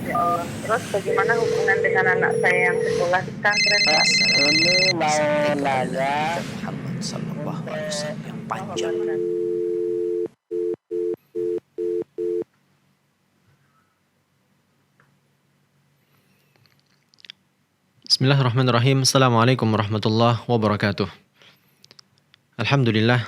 Ya Allah. Terus bagaimana hubungan dengan anak saya yang sekolah di pesantren, Pak? Ini mau Sampai kepada Nabi nanya, kita Muhammad sallallahu alaihi wasallam yang panjang. Bismillahirrahmanirrahim. Assalamualaikum warahmatullahi wabarakatuh. Alhamdulillah.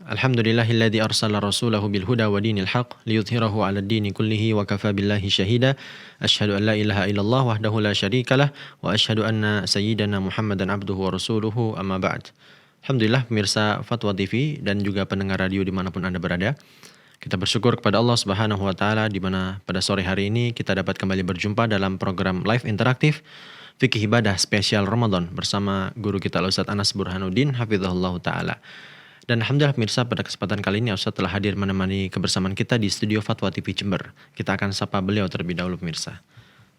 Alhamdulillahilladzi arsala rasulahu bil huda wa dinil haq liyudhhirahu 'alad dini kullihi wa kafa billahi syahida. Asyhadu an la ilaha illallah wahdahu la syarikalah wa asyhadu anna sayyidana Muhammadan abduhu wa rasuluhu amma ba'd. Alhamdulillah pemirsa Fatwa TV dan juga pendengar radio dimanapun Anda berada. Kita bersyukur kepada Allah Subhanahu wa taala di mana pada sore hari ini kita dapat kembali berjumpa dalam program live interaktif Fikih Ibadah spesial Ramadan bersama guru kita Ustaz Anas Burhanuddin hafizahullah taala. Dan alhamdulillah pemirsa pada kesempatan kali ini Ustaz telah hadir menemani kebersamaan kita di studio Fatwa TV Jember. Kita akan sapa beliau terlebih dahulu pemirsa.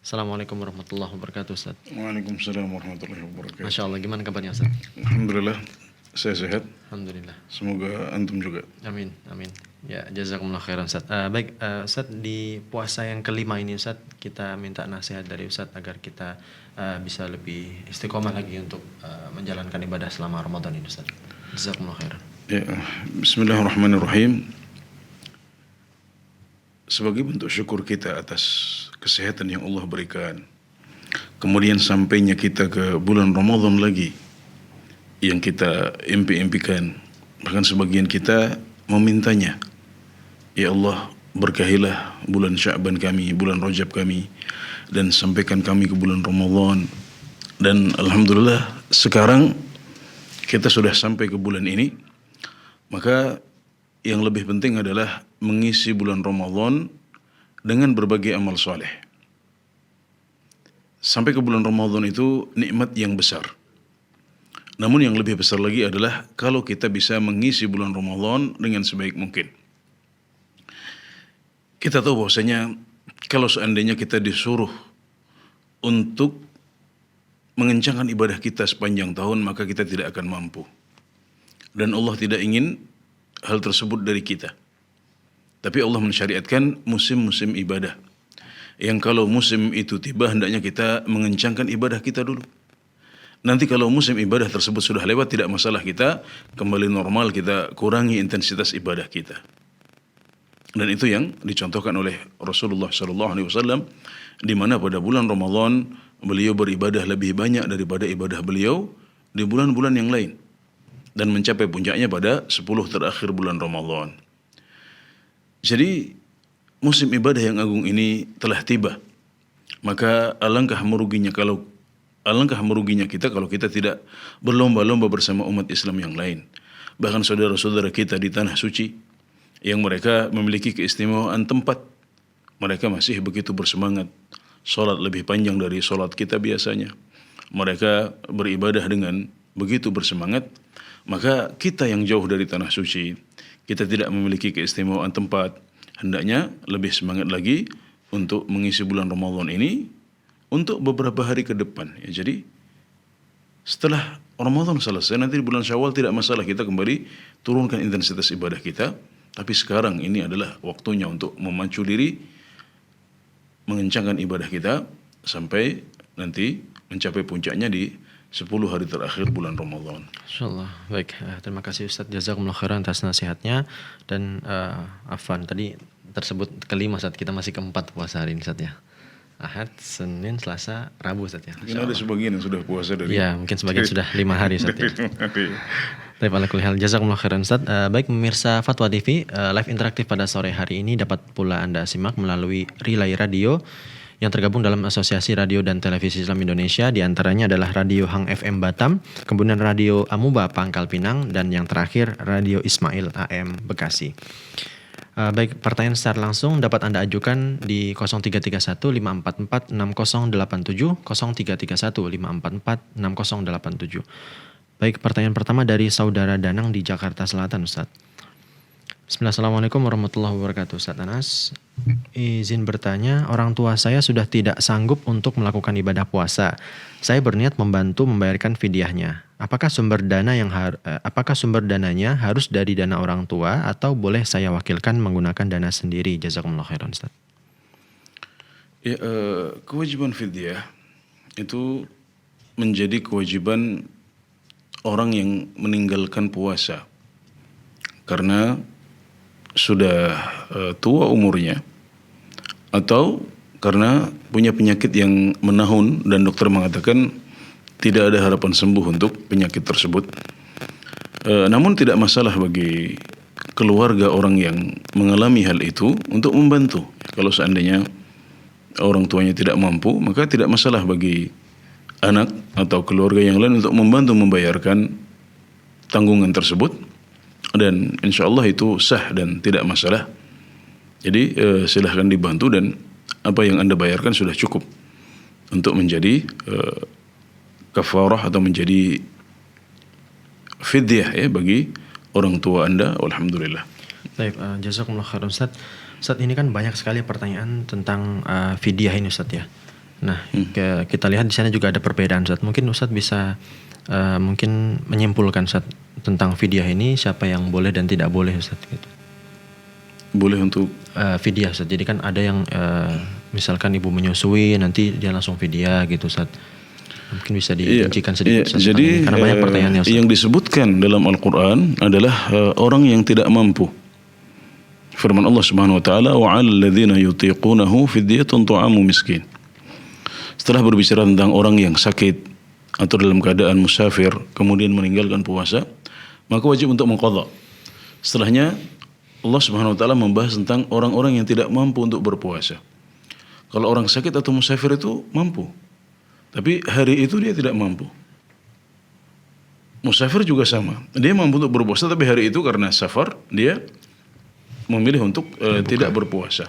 Assalamualaikum warahmatullahi wabarakatuh Ustaz. Waalaikumsalam warahmatullahi wabarakatuh. Masya Allah, gimana kabarnya Ustaz? Alhamdulillah, saya sehat. Alhamdulillah. Semoga antum juga. Amin, amin. Ya, jazakumullah khairan Ustaz. Baik, Ustaz, di puasa yang kelima ini Ustaz, kita minta nasihat dari Ustaz agar kita bisa lebih istiqomah lagi untuk menjalankan ibadah selama Ramadan ini Ustaz. Jazakumullah khairan. Ya, bismillahirrahmanirrahim. Sebagai bentuk syukur kita atas kesehatan yang Allah berikan, kemudian sampainya kita ke bulan Ramadan lagi yang kita impi-impikan, bahkan sebagian kita memintanya, ya Allah, berkahilah bulan Sya'ban kami, bulan Rajab kami, dan sampaikan kami ke bulan Ramadan. Dan alhamdulillah sekarang kita sudah sampai ke bulan ini, maka yang lebih penting adalah mengisi bulan Ramadan dengan berbagai amal soleh. Sampai ke bulan Ramadan itu nikmat yang besar. Namun yang lebih besar lagi adalah kalau kita bisa mengisi bulan Ramadan dengan sebaik mungkin. Kita tahu bahwasanya kalau seandainya kita disuruh untuk mengencangkan ibadah kita sepanjang tahun, maka kita tidak akan mampu. Dan Allah tidak ingin hal tersebut dari kita. Tapi Allah mensyariatkan musim-musim ibadah, yang kalau musim itu tiba hendaknya kita mengencangkan ibadah kita dulu. Nanti kalau musim ibadah tersebut sudah lewat, tidak masalah, kita kembali normal, kita kurangi intensitas ibadah kita. Dan itu yang dicontohkan oleh Rasulullah SAW, di mana pada bulan Ramadan beliau beribadah lebih banyak daripada ibadah beliau di bulan-bulan yang lain, dan mencapai puncaknya pada 10 terakhir bulan Ramadan. Jadi musim ibadah yang agung ini telah tiba. Maka alangkah meruginya kita kalau kita tidak berlomba-lomba bersama umat Islam yang lain. Bahkan saudara-saudara kita di tanah suci yang mereka memiliki keistimewaan tempat, mereka masih begitu bersemangat. Salat lebih panjang dari salat kita biasanya. Mereka beribadah dengan begitu bersemangat. Maka kita yang jauh dari tanah suci, kita tidak memiliki keistimewaan tempat, hendaknya lebih semangat lagi untuk mengisi bulan Ramadan ini untuk beberapa hari ke depan. Ya, jadi setelah Ramadan selesai, nanti di bulan Syawal tidak masalah, kita kembali turunkan intensitas ibadah kita. Tapi sekarang ini adalah waktunya untuk memacu diri, mengencangkan ibadah kita sampai nanti mencapai puncaknya di 10 hari terakhir bulan Ramadan. Insyaallah. Baik, terima kasih Ustaz, jazakumullah khairan atas nasihatnya. Dan Afwan, tadi tersebut kelima Ustaz, kita masih keempat puasa hari ini Ustaz ya. Ahad, Senin, Selasa, Rabu Ustaz ya. Mungkin ada sebagian yang sudah puasa dari... Ya, mungkin sebagian sudah 5 hari Ustaz ya. Baik, ala kulli hal, jazakumullah khairan Ustaz. Baik pemirsa Fatwa TV, live interaktif pada sore hari ini dapat pula Anda simak melalui Relay Radio yang tergabung dalam Asosiasi Radio dan Televisi Islam Indonesia. Di antaranya adalah Radio Hang FM Batam, kemudian Radio Amuba Pangkal Pinang, dan yang terakhir Radio Ismail AM Bekasi. Baik, pertanyaan secara langsung dapat Anda ajukan di 0331 544 6087, 0331 544 6087. Baik, pertanyaan pertama dari saudara Danang di Jakarta Selatan, Ustaz. Bismillahirrahmanirrahim warahmatullahi wabarakatuh. Ustaz Anas, izin bertanya, orang tua saya sudah tidak sanggup untuk melakukan ibadah puasa. Saya berniat membantu membayarkan fidyahnya. Apakah sumber dananya harus dari dana orang tua atau boleh saya wakilkan menggunakan dana sendiri? Jazakumullah khairan Ustaz. Ya, kewajiban fidyah itu menjadi kewajiban orang yang meninggalkan puasa karena sudah tua umurnya atau karena punya penyakit yang menahun dan dokter mengatakan tidak ada harapan sembuh untuk penyakit tersebut. Namun tidak masalah bagi keluarga orang yang mengalami hal itu untuk membantu. Kalau seandainya orang tuanya tidak mampu, maka tidak masalah bagi anak atau keluarga yang lain untuk membantu membayarkan tanggungan tersebut, dan insya Allah itu sah dan tidak masalah. Jadi silahkan dibantu dan apa yang Anda bayarkan sudah cukup untuk menjadi kafarah atau menjadi fidyah ya bagi orang tua Anda. Alhamdulillah. Baik, jazakumullah khairan Ustaz. Ustaz, ini kan banyak sekali pertanyaan tentang fidyah ini Ustaz ya. Nah, kita lihat di sana juga ada perbedaan Ustaz. Mungkin Ustaz bisa mungkin menyimpulkan Ustaz tentang fidyah ini, siapa yang boleh dan tidak boleh Ustaz gitu. Boleh untuk fidyah Ustaz. Jadi kan ada yang misalkan ibu menyusui nanti dia langsung fidyah gitu Ustaz. Mungkin bisa dirincikan sedikit Ustaz. Jadi karena banyak pertanyaannya Ustaz. yang disebutkan dalam Al-Qur'an adalah orang yang tidak mampu. Firman Allah Subhanahu wa taala, wa 'alal ladzina yutiqunahu fidyatun ta'amu miskin. Setelah berbicara tentang orang yang sakit atau dalam keadaan musafir kemudian meninggalkan puasa, maka wajib untuk mengqadha. Setelahnya Allah Subhanahu wa taala membahas tentang orang-orang yang tidak mampu untuk berpuasa. Kalau orang sakit atau musafir itu mampu, tapi hari itu dia tidak mampu. Musafir juga sama, dia mampu untuk berpuasa tapi hari itu karena safar dia memilih untuk tidak berpuasa.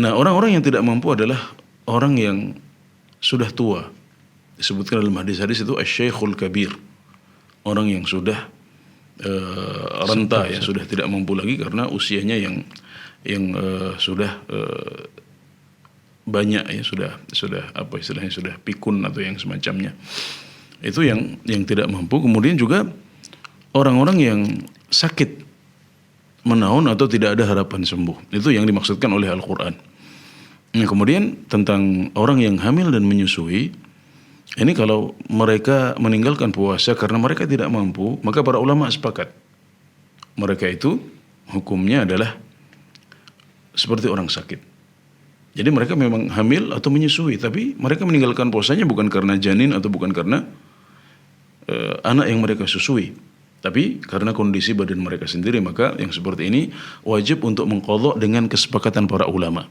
Nah, orang-orang yang tidak mampu adalah orang yang sudah tua. Disebutkan dalam hadis-hadis itu asy-syaikhul kabir. Orang yang sudah renta ya, sudah tidak mampu lagi karena usianya yang sudah banyak ya, sudah apa istilahnya, sudah pikun atau yang semacamnya. Itu yang tidak mampu. Kemudian juga orang-orang yang sakit menahun atau tidak ada harapan sembuh. Itu yang dimaksudkan oleh Al-Qur'an. Nah, kemudian tentang orang yang hamil dan menyusui, ini kalau mereka meninggalkan puasa karena mereka tidak mampu, maka para ulama sepakat mereka itu hukumnya adalah seperti orang sakit. Jadi mereka memang hamil atau menyusui, tapi mereka meninggalkan puasanya bukan karena janin atau bukan karena anak yang mereka susui, tapi karena kondisi badan mereka sendiri. Maka yang seperti ini wajib untuk mengqadha dengan kesepakatan para ulama.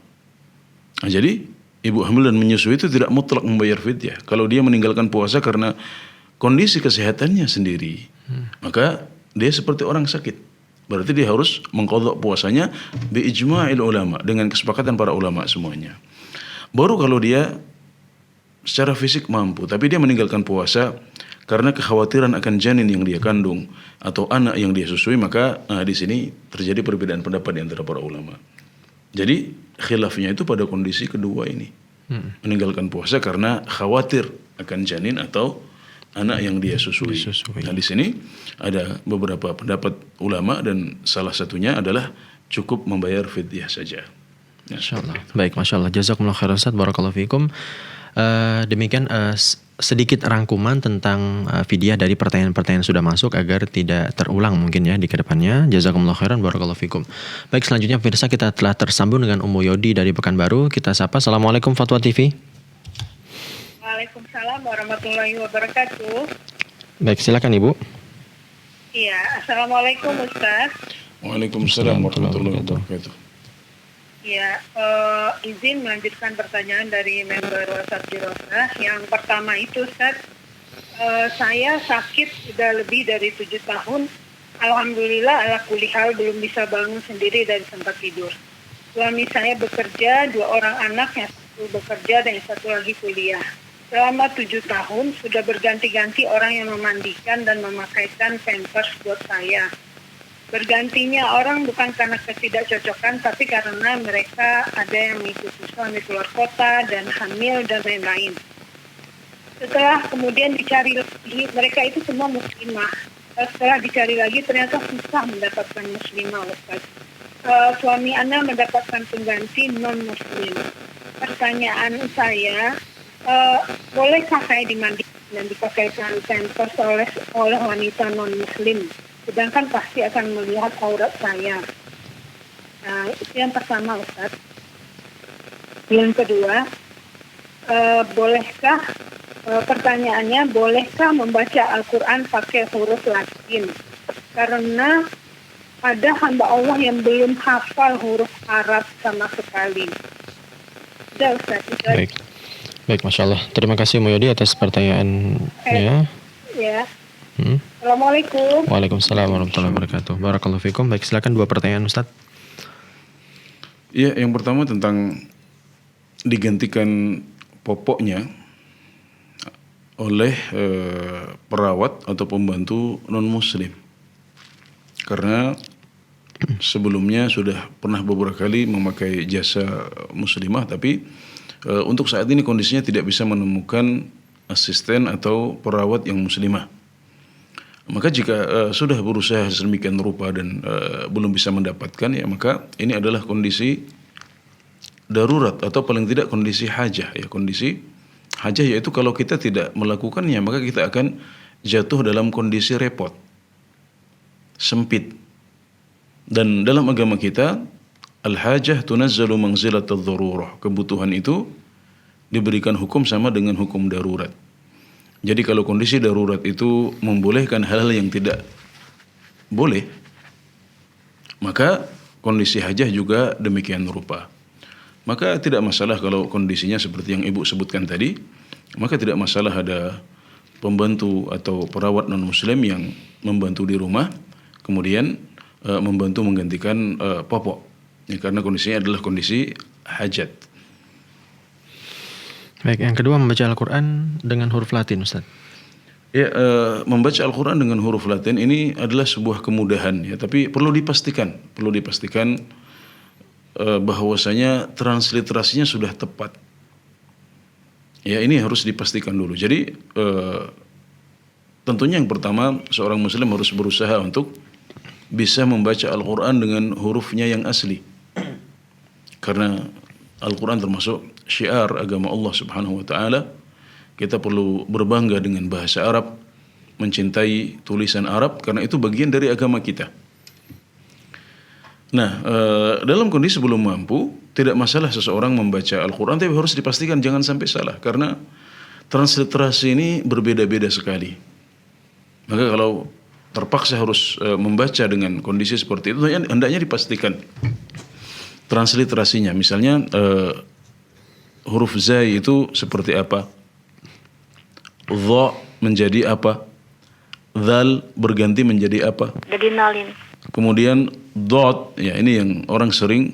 Nah, jadi ibu hamil dan menyusui itu tidak mutlak membayar fidyah. Kalau dia meninggalkan puasa karena kondisi kesehatannya sendiri, maka dia seperti orang sakit. Berarti dia harus mengqadha puasanya bi ijma'il ulama, dengan kesepakatan para ulama semuanya. Baru kalau dia secara fisik mampu, tapi dia meninggalkan puasa karena kekhawatiran akan janin yang dia kandung atau anak yang dia susui, maka di sini terjadi perbedaan pendapat di antara para ulama. Jadi khilafnya itu pada kondisi kedua ini, meninggalkan puasa karena khawatir akan janin atau anak yang dia susui. Nah, di sini ada beberapa pendapat ulama dan salah satunya adalah cukup membayar fidyah saja. Ya, Masya Allah. Baik, Masya Allah. Jazakumullah khairan Ustaz. Barakallahu fikum. Demikian sedikit rangkuman tentang fidyah dari pertanyaan-pertanyaan sudah masuk agar tidak terulang mungkin ya di kedepannya. Jazakumullah khairan. Barakallahu fikum. Baik, selanjutnya pemirsa, kita telah tersambung dengan Ummu Yodi dari Pekanbaru. Kita sapa. Assalamualaikum Fatwa TV. Waalaikumsalam warahmatullahi wabarakatuh. Baik, silakan Ibu. Iya, assalamualaikum Ustaz. Waalaikumsalam warahmatullahi wabarakatuh. Ya, izin melanjutkan pertanyaan dari member WhatsApp Dirosah. Yang pertama itu Ustaz, saya sakit sudah lebih dari 7 tahun. Alhamdulillah ala kulli hal belum bisa bangun sendiri dari tempat tidur. Suami saya bekerja, 2 orang anak, yang satu bekerja dan yang satu lagi kuliah. Selama 7 tahun sudah berganti-ganti orang yang memandikan dan memakaikan pampers buat saya. Bergantinya orang bukan karena ketidakcocokan, tapi karena mereka ada yang mengikuti suami keluar kota dan hamil dan lain-lain. Setelah kemudian dicari lagi, mereka itu semua muslimah. Setelah dicari lagi ternyata susah mendapatkan muslimah, Ustaz. Suami Anda mendapatkan pengganti non-muslim. pertanyaan saya, bolehkah saya dimandikan dan dipakaikan pampers oleh wanita non-muslim? Sedangkan pasti akan melihat aurat saya. Nah, itu yang pertama, Ustaz. Yang kedua, pertanyaannya, bolehkah membaca Al-Quran pakai huruf Latin? Karena ada hamba Allah yang belum hafal huruf Arab sama sekali. Sudah, Ustaz. Baik, Masya Allah. Terima kasih Muyodi atas pertanyaannya. Ya. Assalamualaikum. Waalaikumsalam warahmatullahi wabarakatuh. Barakallahu fikum. Baik, silakan 2 pertanyaan Ustaz. Ya, yang pertama tentang digantikan popoknya oleh perawat atau pembantu non-muslim. Karena sebelumnya sudah pernah beberapa kali memakai jasa muslimah, tapi untuk saat ini kondisinya tidak bisa menemukan asisten atau perawat yang muslimah. Maka jika sudah berusaha sedemikian rupa dan belum bisa mendapatkan, ya maka ini adalah kondisi darurat atau paling tidak kondisi hajah. Ya, kondisi hajah yaitu kalau kita tidak melakukannya maka kita akan jatuh dalam kondisi repot, sempit. Dan dalam agama kita, al-hajah tunazzalu manzilatal dzarurah. Kebutuhan itu diberikan hukum sama dengan hukum darurat. Jadi kalau kondisi darurat itu membolehkan hal-hal yang tidak boleh, maka kondisi hajah juga demikian rupa. Maka tidak masalah kalau kondisinya seperti yang Ibu sebutkan tadi, maka tidak masalah ada pembantu atau perawat non-muslim yang membantu di rumah, kemudian membantu menggantikan popok. Ya, karena kondisinya adalah kondisi hajat. Baik, yang kedua membaca Al-Quran dengan huruf Latin, Ustaz. Ya, membaca Al-Quran dengan huruf Latin ini adalah sebuah kemudahan, ya, tapi perlu dipastikan bahwasanya transliterasinya sudah tepat. Ya, ini harus dipastikan dulu. Jadi tentunya yang pertama seorang muslim harus berusaha untuk bisa membaca Al-Quran dengan hurufnya yang asli. Karena Al-Quran termasuk syiar agama Allah Subhanahu wa taala. Kita perlu berbangga dengan bahasa Arab, mencintai tulisan Arab karena itu bagian dari agama kita. Nah, dalam kondisi belum mampu, tidak masalah seseorang membaca Al-Quran, tapi harus dipastikan jangan sampai salah karena transliterasi ini berbeda-beda sekali. Maka kalau terpaksa harus membaca dengan kondisi seperti itu, hendaknya dipastikan transliterasinya. Misalnya huruf zai itu seperti apa, dha menjadi apa, dzal berganti menjadi apa. Jadi nalin. Kemudian Dot, ya ini yang orang sering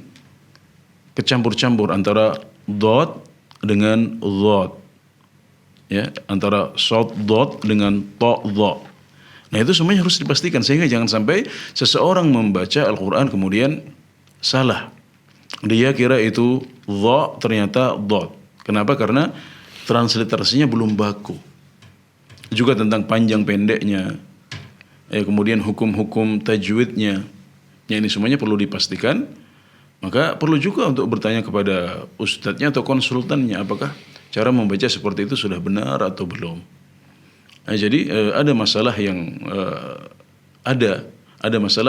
kecampur-campur antara dot dengan dot, ya antara sod dot dengan to dot. Nah itu semuanya harus dipastikan sehingga jangan sampai seseorang membaca Al-Quran kemudian salah. Dia kira itu dot ternyata dot. Kenapa? Karena transliterasinya belum baku. Juga tentang panjang pendeknya, kemudian hukum-hukum tajwidnya. Ya, ini semuanya perlu dipastikan. Maka perlu juga untuk bertanya kepada ustadznya atau konsultannya apakah cara membaca seperti itu sudah benar atau belum. Nah, jadi ada masalah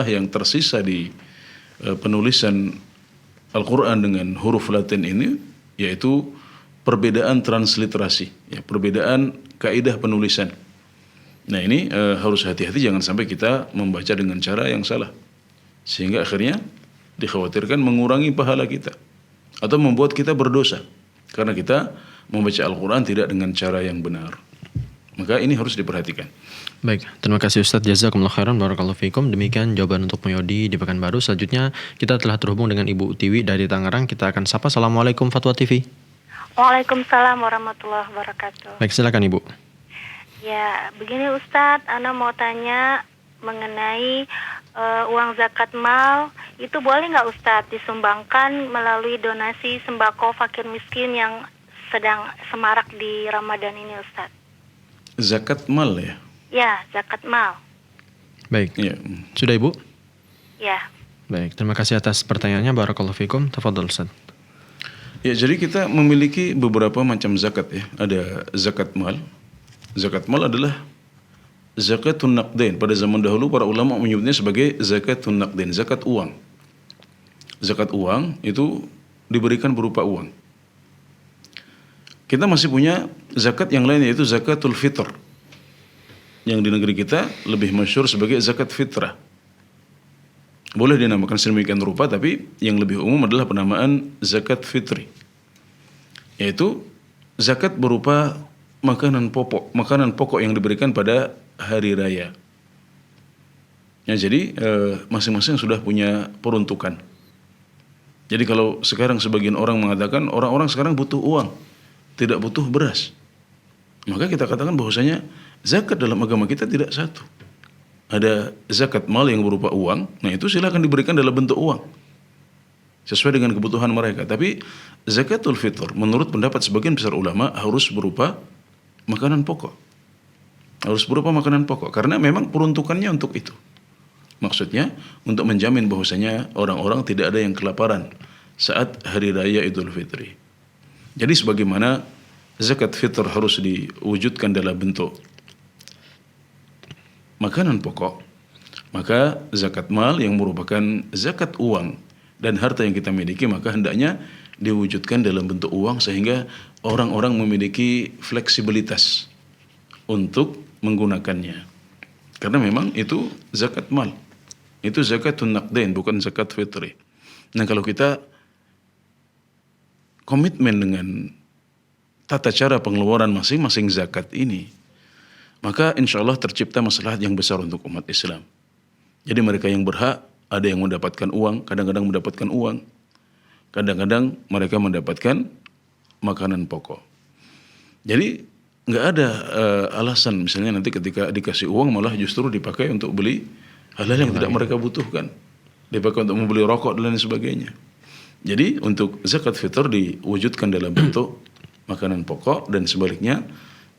yang tersisa di penulisan Al-Quran dengan huruf Latin ini, yaitu perbedaan transliterasi, ya, perbedaan kaidah penulisan. Nah ini harus hati-hati jangan sampai kita membaca dengan cara yang salah. Sehingga akhirnya dikhawatirkan mengurangi pahala kita atau membuat kita berdosa karena kita membaca Al-Quran tidak dengan cara yang benar. Maka ini harus diperhatikan. Baik, terima kasih Ustadz. Jazakumullah khairan, barakallahu fikum. Demikian jawaban untuk Muyodi di Pekanbaru. Selanjutnya kita telah terhubung dengan Ibu Tiwi dari Tangerang. Kita akan sapa. Assalamualaikum Fatwa TV. Waalaikumsalam warahmatullahi wabarakatuh. Baik, silakan Ibu. Ya, begini Ustadz, Ana mau tanya mengenai uang zakat mal itu boleh nggak Ustadz disumbangkan melalui donasi sembako fakir miskin yang sedang semarak di Ramadan ini Ustadz? Zakat mal ya? Ya, zakat mal. Baik, ya. Sudah Ibu? Ya. Baik, terima kasih atas pertanyaannya. Barakallahu fikum. Tafadhol Ustadz. Ya, jadi kita memiliki beberapa macam zakat ya. Ada zakat mal. Zakat mal adalah zakatun naqdain. Pada zaman dahulu para ulama menyebutnya sebagai zakatun naqdain, zakat uang. Zakat uang itu diberikan berupa uang. Kita masih punya zakat yang lain yaitu zakatul fitr. Yang di negeri kita lebih masyhur sebagai zakat fitrah. Boleh dinamakan sedemikian rupa, tapi yang lebih umum adalah penamaan zakat fitri. Yaitu zakat berupa makanan pokok yang diberikan pada hari raya. Ya, jadi masing-masing sudah punya peruntukan. Jadi kalau sekarang sebagian orang mengatakan orang-orang sekarang butuh uang, tidak butuh beras, maka kita katakan bahwasanya zakat dalam agama kita tidak satu. Ada zakat mal yang berupa uang, nah itu silakan diberikan dalam bentuk uang sesuai dengan kebutuhan mereka. Tapi zakatul fitr menurut pendapat sebagian besar ulama harus berupa makanan pokok. Harus berupa makanan pokok karena memang peruntukannya untuk itu. Maksudnya untuk menjamin bahwasanya orang-orang tidak ada yang kelaparan saat hari raya Idul Fitri. Jadi sebagaimana zakat fitr harus diwujudkan dalam bentuk makanan pokok, maka zakat mal yang merupakan zakat uang dan harta yang kita miliki maka hendaknya diwujudkan dalam bentuk uang sehingga orang-orang memiliki fleksibilitas untuk menggunakannya. Karena memang itu zakat mal. Itu zakatun naqdain, bukan zakat fitri. Nah, kalau kita komitmen dengan tata cara pengeluaran masing-masing zakat ini, maka insya Allah tercipta maslahat yang besar untuk umat Islam. Jadi mereka yang berhak, ada yang mendapatkan uang, kadang-kadang mendapatkan uang, kadang-kadang mereka mendapatkan makanan pokok. Jadi nggak ada alasan misalnya nanti ketika dikasih uang malah justru dipakai untuk beli hal-hal yang tidak mereka butuhkan, dipakai untuk membeli rokok dan lain sebagainya. Jadi untuk zakat fitr diwujudkan dalam bentuk makanan pokok dan sebaliknya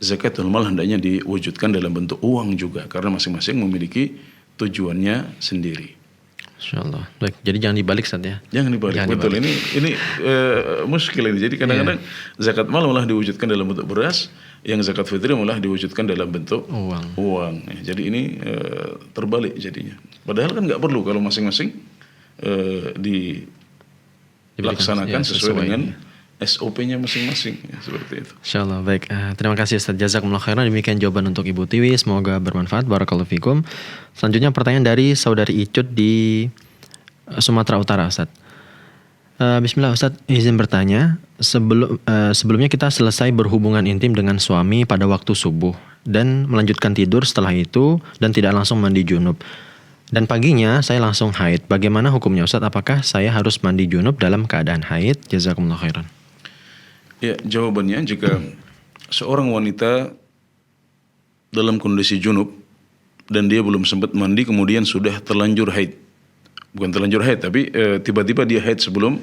zakatul mal hendaknya diwujudkan dalam bentuk uang juga karena masing-masing memiliki tujuannya sendiri. Insyaallah. Baik, jadi jangan dibalik Ustaz ya. Jangan dibalik. Betul. Ini muskil ini. Jadi kadang-kadang zakat mal malah diwujudkan dalam bentuk beras, yang zakat fitri malah diwujudkan dalam bentuk uang. Ya, jadi ini terbalik jadinya. Padahal kan nggak perlu kalau masing-masing dilaksanakan sesuai dengan SOP-nya masing-masing ya, seperti itu. Insyaallah. Baik, terima kasih Ustaz. Jazakumullah khairan. Demikian jawaban untuk Ibu Tiwi. Semoga bermanfaat. Barakallahu fikum. Selanjutnya pertanyaan dari saudari Icut di Sumatera Utara, Ustaz. Bismillah Ustaz, izin bertanya. Sebelumnya kita selesai berhubungan intim dengan suami pada waktu subuh dan melanjutkan tidur setelah itu dan tidak langsung mandi junub. Dan paginya saya langsung haid. Bagaimana hukumnya Ustaz? Apakah saya harus mandi junub dalam keadaan haid? Jazakumullah khairan. Ya, jawabannya jika seorang wanita dalam kondisi junub dan dia belum sempat mandi kemudian sudah terlanjur haid. Bukan terlanjur haid tapi tiba-tiba dia haid sebelum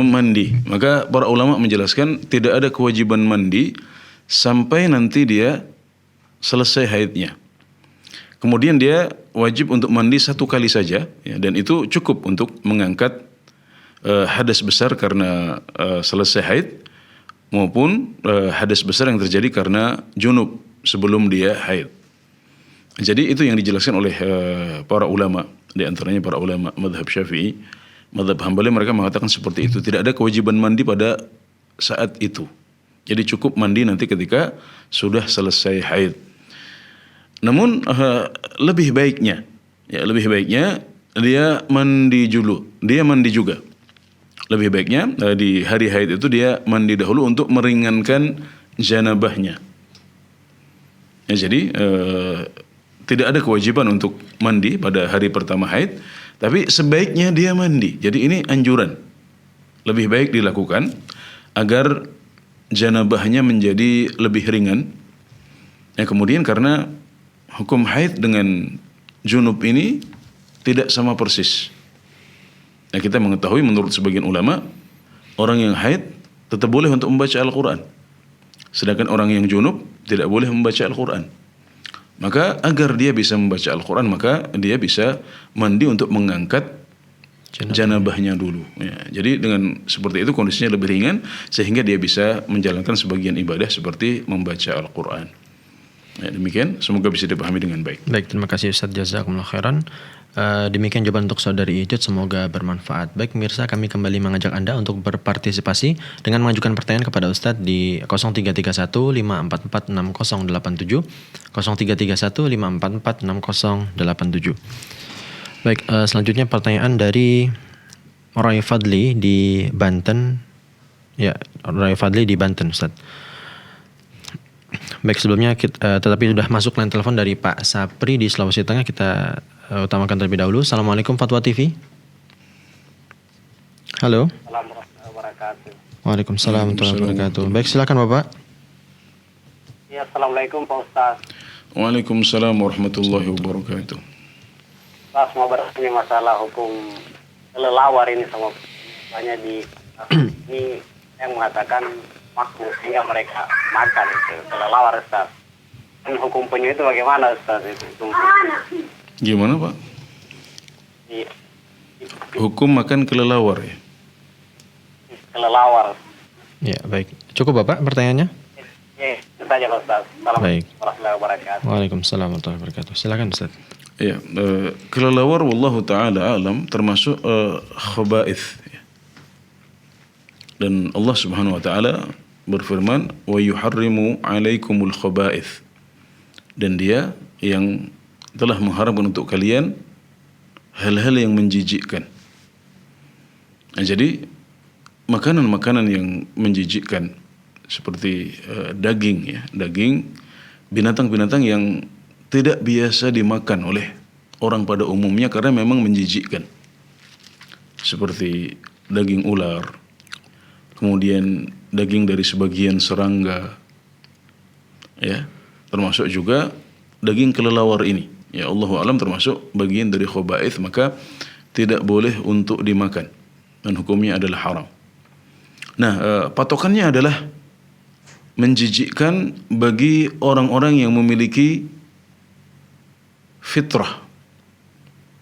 mandi. Maka para ulama menjelaskan tidak ada kewajiban mandi sampai nanti dia selesai haidnya. Kemudian dia wajib untuk mandi satu kali saja ya, dan itu cukup untuk mengangkat hadas besar karena selesai haid maupun hadas besar yang terjadi karena junub sebelum dia haid. Jadi itu yang dijelaskan oleh para ulama, di antaranya para ulama mazhab Syafi'i, mazhab Hambali, mereka mengatakan seperti itu. Tidak ada kewajiban mandi pada saat itu. Jadi cukup mandi nanti ketika sudah selesai haid. Namun lebih baiknya dia mandi juga. Lebih baiknya di hari haid itu dia mandi dahulu untuk meringankan janabahnya. Ya, jadi tidak ada kewajiban untuk mandi pada hari pertama haid, tapi sebaiknya dia mandi. Jadi ini anjuran. Lebih baik dilakukan agar janabahnya menjadi lebih ringan. Ya, kemudian karena hukum haid dengan junub ini tidak sama persis. Nah, kita mengetahui menurut sebagian ulama, orang yang haid tetap boleh untuk membaca Al-Quran. Sedangkan orang yang junub tidak boleh membaca Al-Quran. Maka agar dia bisa membaca Al-Quran, maka dia bisa mandi untuk mengangkat janabahnya dulu. Ya, jadi dengan seperti itu kondisinya lebih ringan sehingga dia bisa menjalankan sebagian ibadah seperti membaca Al-Quran. Ya, demikian, semoga bisa dipahami dengan baik. Baik, terima kasih Ustaz, jazakumullah khairan. Demikian jawaban untuk saudari Ijut, semoga bermanfaat. Baik pemirsa, kami kembali mengajak Anda untuk berpartisipasi dengan mengajukan pertanyaan kepada Ustadz di 0331 544 6087, 0331 544 6087. Baik, selanjutnya pertanyaan dari Roy Fadli di Banten. Ya, Roy Fadli di Banten, Ustadz. Baik, sebelumnya tetapi sudah masuk line telepon dari Pak Sapri di Sulawesi Tengah. Kita utamakan terlebih dahulu. Assalamualaikum Fatwa TV. Halo. Assalamualaikum warahmatullahi wabarakatuh. Waalaikumsalam warahmatullahi wabarakatuh. Baik, silakan Bapak. Ya, assalamualaikum Pak Ustaz. Waalaikumsalam warahmatullahi wabarakatuh. Ustaz, mau bertanya masalah hukum kelelawar ini sama banyak di ini yang mengatakan makruh sehingga mereka makan itu kelelawar, Ustaz. Dan hukum penyu itu bagaimana, Ustaz? Itu Gimana Pak? Hukum makan kelelawar ya? Kelelawar. Ya, baik. Cukup Bapak pertanyaannya? Ya, itu saja Pak Ustaz. Assalamualaikum Baik. warahmatullahi wabarakatuh. Waalaikumsalam warahmatullahi wabarakatuh. Silakan Ustaz. Ya, kelelawar wallahu taala alam termasuk khaba'ith. Dan Allah Subhanahu wa taala berfirman, "Wa yuharrimu 'alaikumul khaba'ith." Dan Dia yang telah mengharamkan untuk kalian hal-hal yang menjijikkan. Nah, jadi makanan-makanan yang menjijikkan seperti daging ya, daging binatang-binatang yang tidak biasa dimakan oleh orang pada umumnya karena memang menjijikkan. Seperti daging ular, kemudian daging dari sebagian serangga, ya, termasuk juga daging kelelawar ini. Ya, Allahu a'lam termasuk bagian dari khaba'ith, maka tidak boleh untuk dimakan dan hukumnya adalah haram. Nah, patokannya adalah menjijikkan bagi orang-orang yang memiliki fitrah.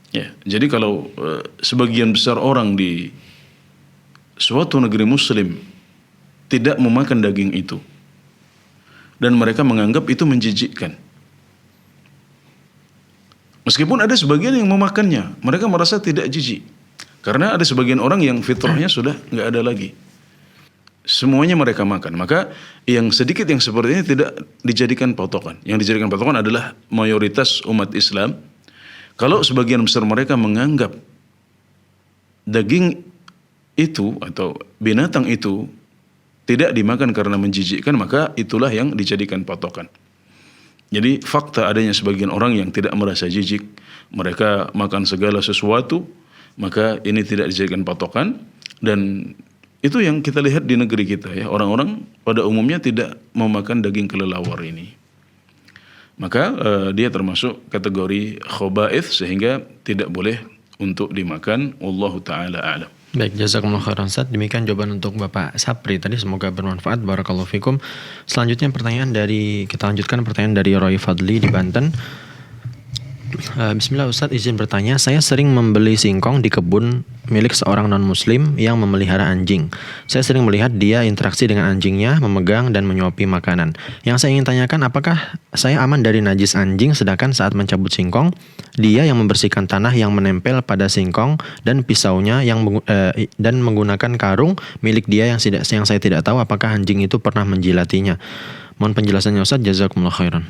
Ya, jadi kalau sebagian besar orang di suatu negeri muslim tidak memakan daging itu dan mereka menganggap itu menjijikkan, meskipun ada sebagian yang memakannya, mereka merasa tidak jijik karena ada sebagian orang yang fitrahnya sudah nggak ada lagi. Semuanya mereka makan. Maka yang sedikit yang seperti ini tidak dijadikan patokan. Yang dijadikan patokan adalah mayoritas umat Islam. Kalau sebagian besar mereka menganggap daging itu atau binatang itu tidak dimakan karena menjijikkan, maka itulah yang dijadikan patokan. Jadi fakta adanya sebagian orang yang tidak merasa jijik, mereka makan segala sesuatu, maka ini tidak dijadikan patokan. Dan itu yang kita lihat di negeri kita ya, orang-orang pada umumnya tidak memakan daging kelelawar ini. Maka dia termasuk kategori khaba'ith sehingga tidak boleh untuk dimakan. Wallahu taala a'lam. Baik, jazakumullah khairan Ustaz. Demikian jawaban untuk Bapak Sapri tadi, semoga bermanfaat. Barakallahu fikum. Selanjutnya kita lanjutkan pertanyaan dari Roy Fadli di Banten. Bismillah Ustaz, izin bertanya, saya sering membeli singkong di kebun milik seorang non-muslim yang memelihara anjing. Saya sering melihat dia interaksi dengan anjingnya, memegang dan menyuapi makanan. Yang saya ingin tanyakan, apakah saya aman dari najis anjing sedangkan saat mencabut singkong, dia yang membersihkan tanah yang menempel pada singkong dan pisaunya dan menggunakan karung milik dia yang saya tidak tahu apakah anjing itu pernah menjilatinya. Mohon penjelasannya Ustaz, jazakumullah khairan.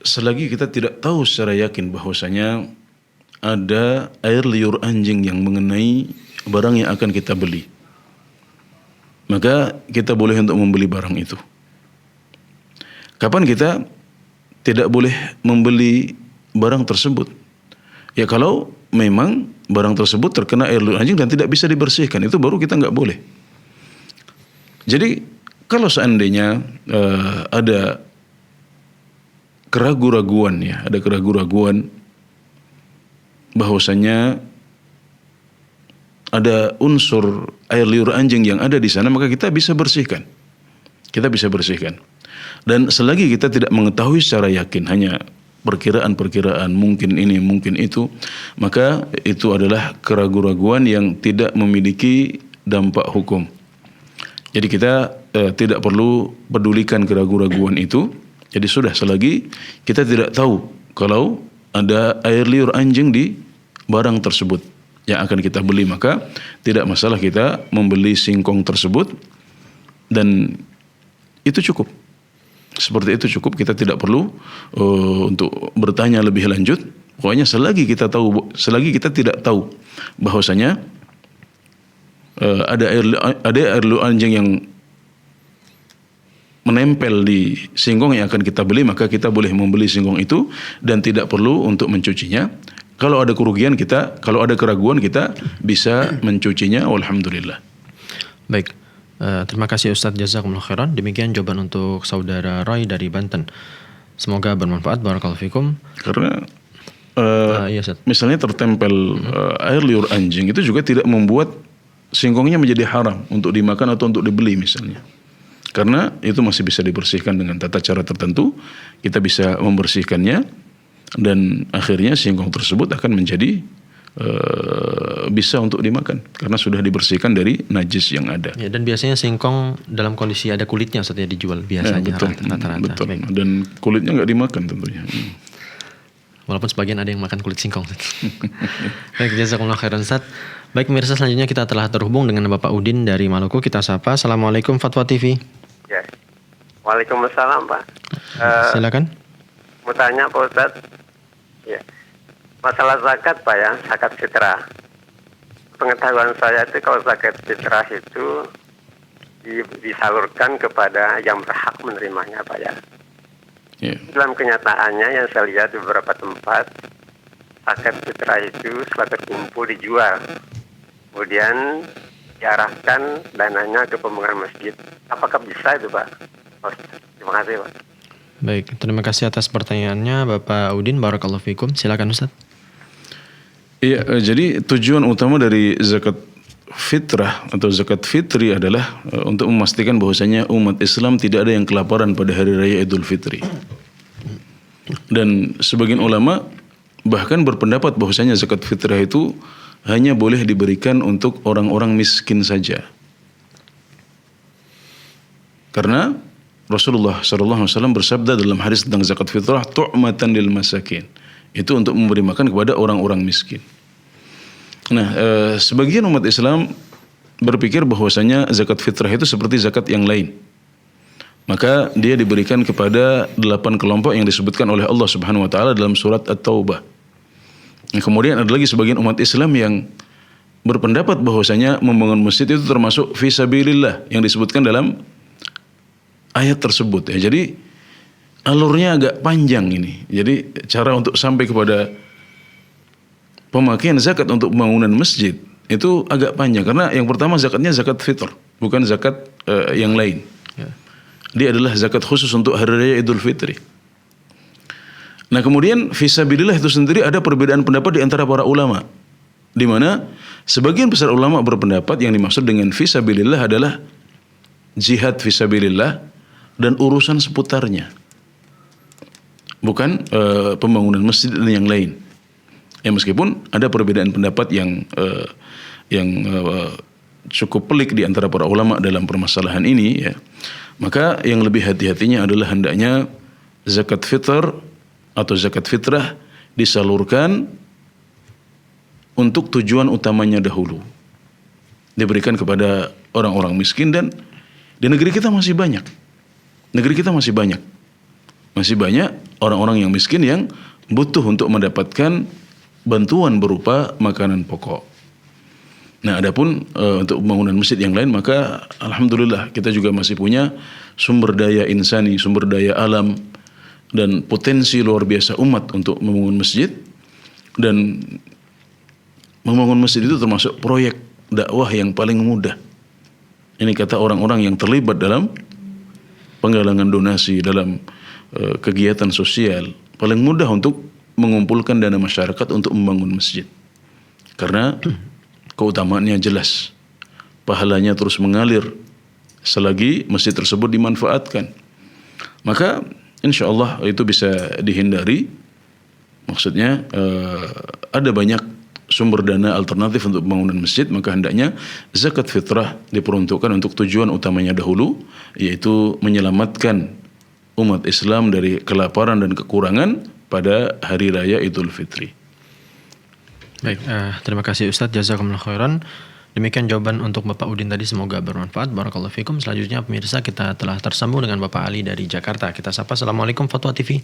Selagi kita tidak tahu secara yakin bahwasanya ada air liur anjing yang mengenai barang yang akan kita beli, maka kita boleh untuk membeli barang itu. Kapan kita tidak boleh membeli barang tersebut? Ya kalau memang barang tersebut terkena air liur anjing dan tidak bisa dibersihkan, itu baru kita nggak boleh. Jadi kalau seandainya ada keraguan-raguan ya, ada keraguan-raguan bahwasanya ada unsur air liur anjing yang ada di sana, maka kita bisa bersihkan. Kita bisa bersihkan. Dan selagi kita tidak mengetahui secara yakin, hanya perkiraan-perkiraan, mungkin ini, mungkin itu, maka itu adalah keraguan-raguan yang tidak memiliki dampak hukum. Jadi kita tidak perlu pedulikan keraguan-raguan itu. Jadi sudah, selagi kita tidak tahu kalau ada air liur anjing di barang tersebut yang akan kita beli, maka tidak masalah kita membeli singkong tersebut, dan itu cukup. Seperti itu cukup, kita tidak perlu untuk bertanya lebih lanjut. Pokoknya selagi kita tidak tahu bahwasanya ada air liur anjing yang menempel di singkong yang akan kita beli, maka kita boleh membeli singkong itu dan tidak perlu untuk mencucinya. Kalau ada keraguan kita bisa mencucinya. Walhamdulillah. Baik, terima kasih Ustadz, jazakumullah khairan. Demikian jawaban untuk saudara Roy dari Banten. Semoga bermanfaat. Barakallahu fikum. Karena iya, Ustadz. misalnya tertempel air liur anjing itu juga tidak membuat singkongnya menjadi haram untuk dimakan atau untuk dibeli misalnya. Karena itu masih bisa dibersihkan dengan tata cara tertentu, kita bisa membersihkannya, dan akhirnya singkong tersebut akan menjadi bisa untuk dimakan karena sudah dibersihkan dari najis yang ada. Ya, dan biasanya singkong dalam kondisi ada kulitnya saatnya dijual biasanya, rata-rata. Betul. Baik. Dan kulitnya nggak dimakan tentunya. Walaupun sebagian ada yang makan kulit singkong. Baik, jazakumullah khairan Ustaz. Baik pemirsa, selanjutnya kita telah terhubung dengan Bapak Udin dari Maluku. Kita sapa. Assalamualaikum Fatwa TV. Ya. Waalaikumsalam, Pak. Silakan. Mau tanya Pak Ustadz. Ya. Masalah zakat, Pak, ya, zakat fitrah. Pengetahuan saya itu kalau zakat fitrah itu disalurkan kepada yang berhak menerimanya, Pak, ya. Yeah. Dalam kenyataannya yang saya lihat di beberapa tempat, zakat fitrah itu setelah terkumpul dijual. Kemudian diarahkan dananya ke pembangunan masjid. Apakah bisa itu, Pak? Terima kasih, Pak. Baik, terima kasih atas pertanyaannya Bapak Udin. Barakallahu fikum. Silakan Ustaz. Iya, jadi tujuan utama dari zakat fitrah atau zakat fitri adalah untuk memastikan bahwasanya umat Islam tidak ada yang kelaparan pada hari raya Idul Fitri. Dan sebagian ulama bahkan berpendapat bahwasanya zakat fitrah itu hanya boleh diberikan untuk orang-orang miskin saja. Karena Rasulullah SAW bersabda dalam hadis tentang zakat fitrah, tu'matan lil masakin. Itu untuk memberi makan kepada orang-orang miskin. Nah, sebagian umat Islam berpikir bahwasanya zakat fitrah itu seperti zakat yang lain. Maka dia diberikan kepada 8 kelompok yang disebutkan oleh Allah Subhanahu wa taala dalam surat At-Taubah. Kemudian ada lagi sebagian umat Islam yang berpendapat bahwasanya membangun masjid itu termasuk fisabilillah yang disebutkan dalam ayat tersebut. Ya, jadi alurnya agak panjang ini. Jadi cara untuk sampai kepada pemakaian zakat untuk pembangunan masjid itu agak panjang karena yang pertama zakatnya zakat fitr, bukan zakat yang lain. Ya. Dia adalah zakat khusus untuk hari raya Idul Fitri. Nah, kemudian fisabilillah itu sendiri ada perbedaan pendapat di antara para ulama. Di mana sebagian besar ulama berpendapat yang dimaksud dengan fisabilillah adalah jihad fisabilillah dan urusan seputarnya. Bukan pembangunan masjid dan yang lain. Ya, meskipun ada perbedaan pendapat yang cukup pelik di antara para ulama dalam permasalahan ini, ya. Maka yang lebih hati-hatinya adalah hendaknya zakat fitr atau zakat fitrah disalurkan untuk tujuan utamanya dahulu. Diberikan kepada orang-orang miskin, dan di negeri kita masih banyak. Negeri kita masih banyak. Masih banyak orang-orang yang miskin yang butuh untuk mendapatkan bantuan berupa makanan pokok. Nah, adapun untuk pembangunan masjid yang lain, maka alhamdulillah kita juga masih punya sumber daya insani, sumber daya alam dan potensi luar biasa umat untuk membangun masjid. Dan membangun masjid itu termasuk proyek dakwah yang paling mudah. Ini kata orang-orang yang terlibat dalam penggalangan donasi, dalam kegiatan sosial, paling mudah untuk mengumpulkan dana masyarakat untuk membangun masjid. Karena keutamaannya jelas, pahalanya terus mengalir selagi masjid tersebut dimanfaatkan. Maka insya Allah itu bisa dihindari Maksudnya ada banyak sumber dana alternatif untuk pembangunan masjid, maka hendaknya zakat fitrah diperuntukkan untuk tujuan utamanya dahulu, yaitu menyelamatkan umat Islam dari kelaparan dan kekurangan pada hari raya Idul Fitri. Baik, terima kasih Ustadz, jazakumullah khairan. Demikian jawaban untuk Bapak Udin tadi, semoga bermanfaat. Barakallahu fikum. Selanjutnya pemirsa, kita telah tersambung dengan Bapak Ali dari Jakarta. Kita sapa. Assalamualaikum Fatwa TV.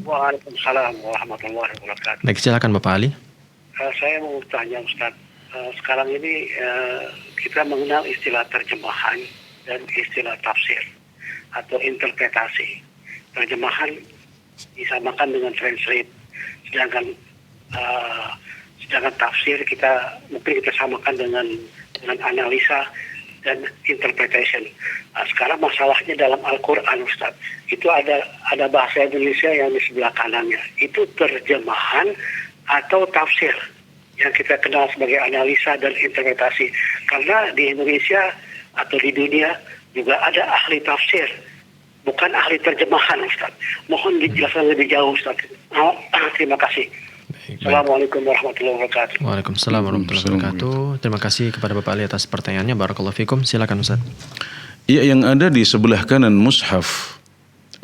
Waalaikumsalam warahmatullahi wabarakatuh. Baik, silakan Bapak Ali. Saya mau tanya Ustaz, sekarang ini kita mengenal istilah terjemahan dan istilah tafsir atau interpretasi. Terjemahan disamakan dengan translate, sedangkan tafsir mungkin kita samakan dengan analisa dan interpretation. Nah, sekarang masalahnya dalam Al-Quran, Ustaz, itu ada bahasa Indonesia yang di sebelah kanannya. Itu terjemahan atau tafsir yang kita kenal sebagai analisa dan interpretasi. Karena di Indonesia atau di dunia juga ada ahli tafsir, bukan ahli terjemahan, Ustaz. Mohon dijelaskan lebih jauh, Ustaz. Terima kasih. Assalamualaikum warahmatullahi wabarakatuh. Waalaikumsalam warahmatullahi wabarakatuh. Terima kasih kepada Bapak Ali atas pertanyaannya. Barakallahu fikum. Silakan Ustaz. Ya, yang ada di sebelah kanan mushaf,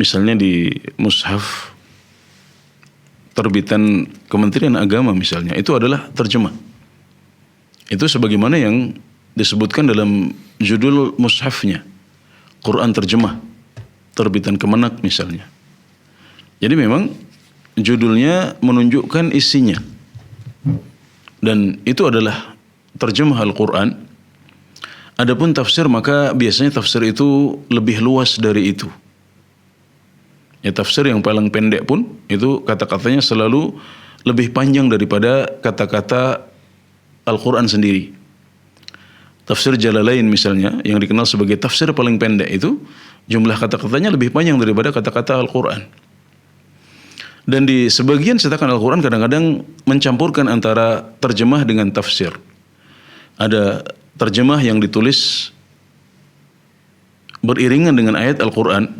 misalnya di mushaf terbitan Kementerian Agama misalnya, itu adalah terjemah. Itu sebagaimana yang disebutkan dalam judul mushafnya, Quran terjemah, terbitan Kemenak misalnya. Jadi memang judulnya menunjukkan isinya. Dan itu adalah terjemah Al-Quran. Adapun tafsir, maka biasanya tafsir itu lebih luas dari itu. Ya, tafsir yang paling pendek pun itu kata-katanya selalu lebih panjang daripada kata-kata Al-Quran sendiri. Tafsir Jalalain misalnya, yang dikenal sebagai tafsir paling pendek itu, jumlah kata-katanya lebih panjang daripada kata-kata Al-Quran. Dan di sebagian cetakan Al-Quran kadang-kadang mencampurkan antara terjemah dengan tafsir. Ada terjemah yang ditulis beriringan dengan ayat Al-Quran,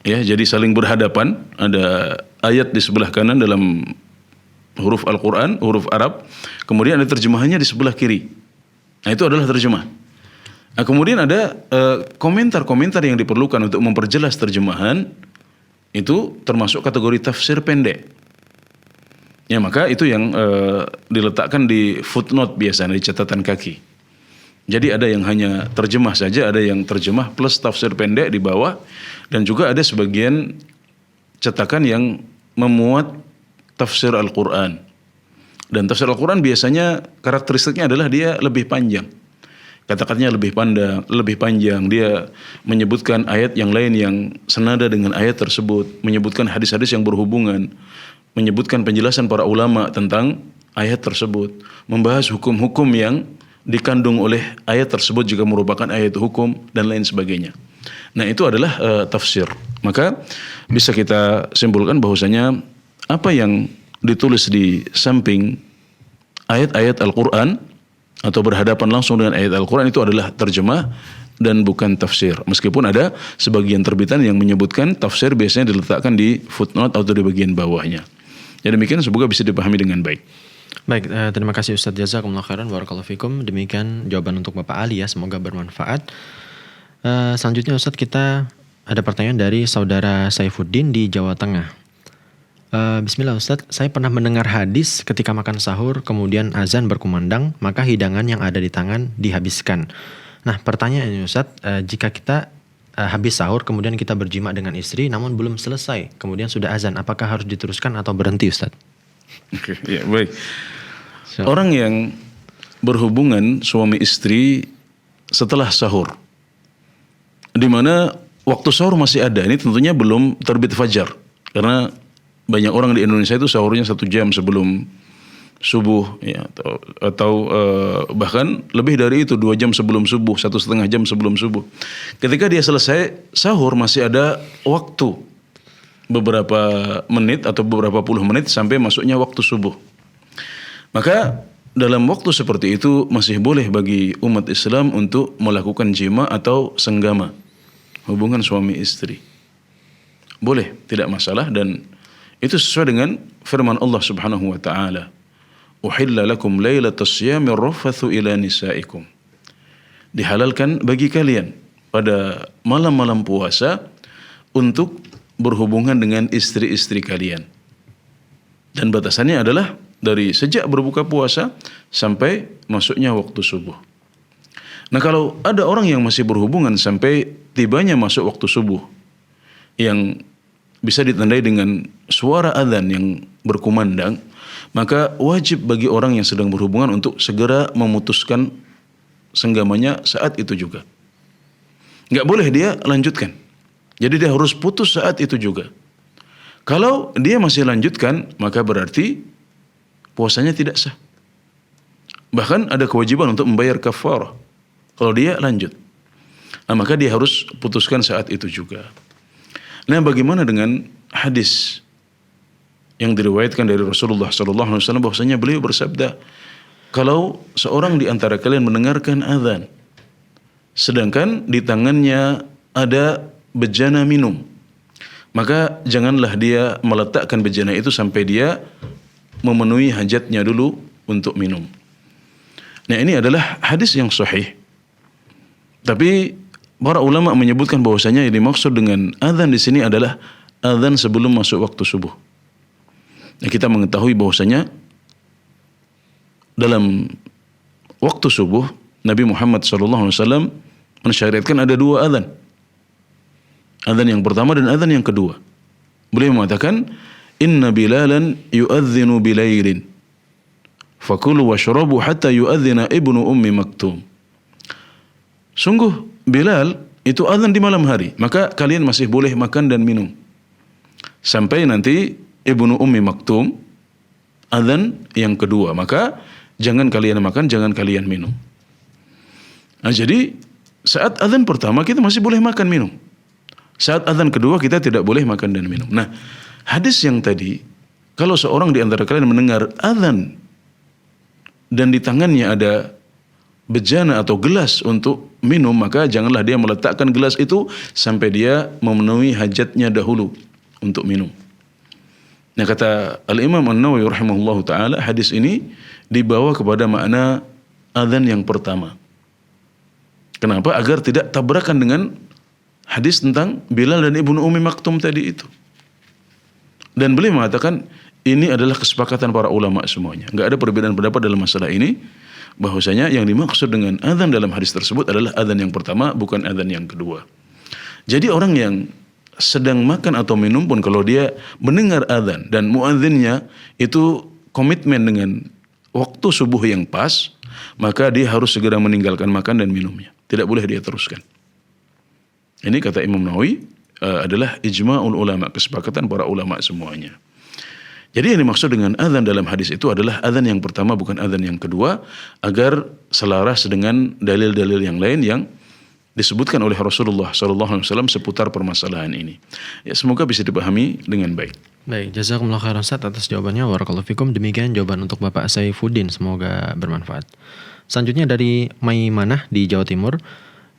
ya, jadi saling berhadapan. Ada ayat di sebelah kanan dalam huruf Al-Quran, huruf Arab, kemudian ada terjemahannya di sebelah kiri. Nah, itu adalah terjemah. Nah, kemudian ada komentar-komentar yang diperlukan untuk memperjelas terjemahan. Itu termasuk kategori tafsir pendek. Ya, maka itu yang diletakkan di footnote biasanya, di catatan kaki. Jadi ada yang hanya terjemah saja, ada yang terjemah plus tafsir pendek di bawah, dan juga ada sebagian cetakan yang memuat tafsir Al-Quran. Dan tafsir Al-Quran biasanya karakteristiknya adalah dia lebih panjang. Kata-katanya lebih panjang. Dia menyebutkan ayat yang lain yang senada dengan ayat tersebut, menyebutkan hadis-hadis yang berhubungan, menyebutkan penjelasan para ulama tentang ayat tersebut, membahas hukum-hukum yang dikandung oleh ayat tersebut juga merupakan ayat hukum dan lain sebagainya. Nah, itu adalah tafsir. Maka bisa kita simpulkan bahwasanya apa yang ditulis di samping ayat-ayat Al-Quran atau berhadapan langsung dengan ayat Al-Quran itu adalah terjemah dan bukan tafsir. Meskipun ada sebagian terbitan yang menyebutkan tafsir biasanya diletakkan di footnote atau di bagian bawahnya. Jadi demikian, semoga bisa dipahami dengan baik. Baik, terima kasih Ustadz, jazakumullah khairan, barakallahu fikum. Demikian jawaban untuk Bapak Ali ya, semoga bermanfaat. Selanjutnya Ustadz, kita ada pertanyaan dari saudara Saifuddin di Jawa Tengah. Bismillah Ustadz, saya pernah mendengar hadis ketika makan sahur kemudian azan berkumandang, maka hidangan yang ada di tangan dihabiskan. Nah, pertanyaannya Ustadz, jika kita habis sahur kemudian kita berjima dengan istri namun belum selesai, kemudian sudah azan, apakah harus diteruskan atau berhenti Ustadz? Oke, ya baik. Orang yang berhubungan suami istri setelah sahur, di mana waktu sahur masih ada, ini tentunya belum terbit fajar, karena banyak orang di Indonesia itu sahurnya 1 jam sebelum subuh, ya, atau bahkan lebih dari itu, 2 jam sebelum subuh, 1,5 jam sebelum subuh. Ketika dia selesai sahur masih ada waktu beberapa menit atau beberapa puluh menit sampai masuknya waktu subuh. Maka dalam waktu seperti itu masih boleh bagi umat Islam untuk melakukan jima atau senggama, hubungan suami istri. Boleh, tidak masalah, dan Itu sesuai dengan firman Allah Subhanahu wa taala. Uhilla lakum lailatas siyami rafathu ila nisaikum. Dihalalkan bagi kalian pada malam-malam puasa untuk berhubungan dengan istri-istri kalian. Dan batasannya adalah dari sejak berbuka puasa sampai masuknya waktu subuh. Nah, kalau ada orang yang masih berhubungan sampai tibanya masuk waktu subuh, yang bisa ditandai dengan suara azan yang berkumandang, maka wajib bagi orang yang sedang berhubungan untuk segera memutuskan senggamanya saat itu juga. Nggak boleh dia lanjutkan. Jadi dia harus putus saat itu juga. Kalau dia masih lanjutkan, maka berarti puasanya tidak sah. Bahkan ada kewajiban untuk membayar kafarah kalau dia lanjut. Nah, maka dia harus putuskan saat itu juga. Nah, bagaimana dengan hadis yang diriwayatkan dari Rasulullah SAW bahwasanya beliau bersabda, kalau seorang di antara kalian mendengarkan azan, sedangkan di tangannya ada bejana minum, maka janganlah dia meletakkan bejana itu sampai dia memenuhi hajatnya dulu untuk minum. Nah, ini adalah hadis yang sahih. Tapi para ulama menyebutkan bahwasanya yang dimaksud dengan azan di sini adalah azan sebelum masuk waktu subuh. Nah, kita mengetahui bahwasanya dalam waktu subuh Nabi Muhammad SAW mensyariatkan ada dua azan. Azan yang pertama dan azan yang kedua. Beliau mengatakan, "Inna Bilalan yu'adzinu bilailin, fakulu washrabu hatta yu'adzina ibnu ummi maktum." Sungguh Bilal itu azan di malam hari, maka kalian masih boleh makan dan minum sampai nanti ibnu ummi maktum azan yang kedua, maka jangan kalian makan, jangan kalian minum. Nah, jadi saat azan pertama kita masih boleh makan minum. Saat azan kedua kita tidak boleh makan dan minum. Nah, hadis yang tadi, kalau seorang di antara kalian mendengar azan dan di tangannya ada bejana atau gelas untuk minum, maka janganlah dia meletakkan gelas itu sampai dia memenuhi hajatnya dahulu untuk minum. Nah, kata Al-Imam An-Nawawi rahimahullahu ta'ala, hadis ini dibawa kepada makna azan yang pertama. Kenapa? Agar tidak tabrakan dengan hadis tentang Bilal dan Ibnu Ummi Maktum tadi itu. Dan beliau mengatakan ini adalah kesepakatan para ulama semuanya. Enggak ada perbedaan pendapat dalam masalah ini, bahwasanya yang dimaksud dengan azan dalam hadis tersebut adalah azan yang pertama, bukan azan yang kedua. Jadi orang yang sedang makan atau minum pun kalau dia mendengar azan dan muadzinnya itu komitmen dengan waktu subuh yang pas, maka dia harus segera meninggalkan makan dan minumnya. Tidak boleh dia teruskan. Ini kata Imam Nawawi adalah ijma'ul ulama, kesepakatan para ulama semuanya. Jadi yang dimaksud dengan azan dalam hadis itu adalah azan yang pertama, bukan azan yang kedua, agar selaras dengan dalil-dalil yang lain yang disebutkan oleh Rasulullah SAW seputar permasalahan ini. Ya, semoga bisa dipahami dengan baik. Baik, jazakumullah khairan Ustaz atas jawabannya. Barakallahu fikum. Demikian jawaban untuk Bapak Saifuddin, semoga bermanfaat. Selanjutnya dari Maimanah di Jawa Timur.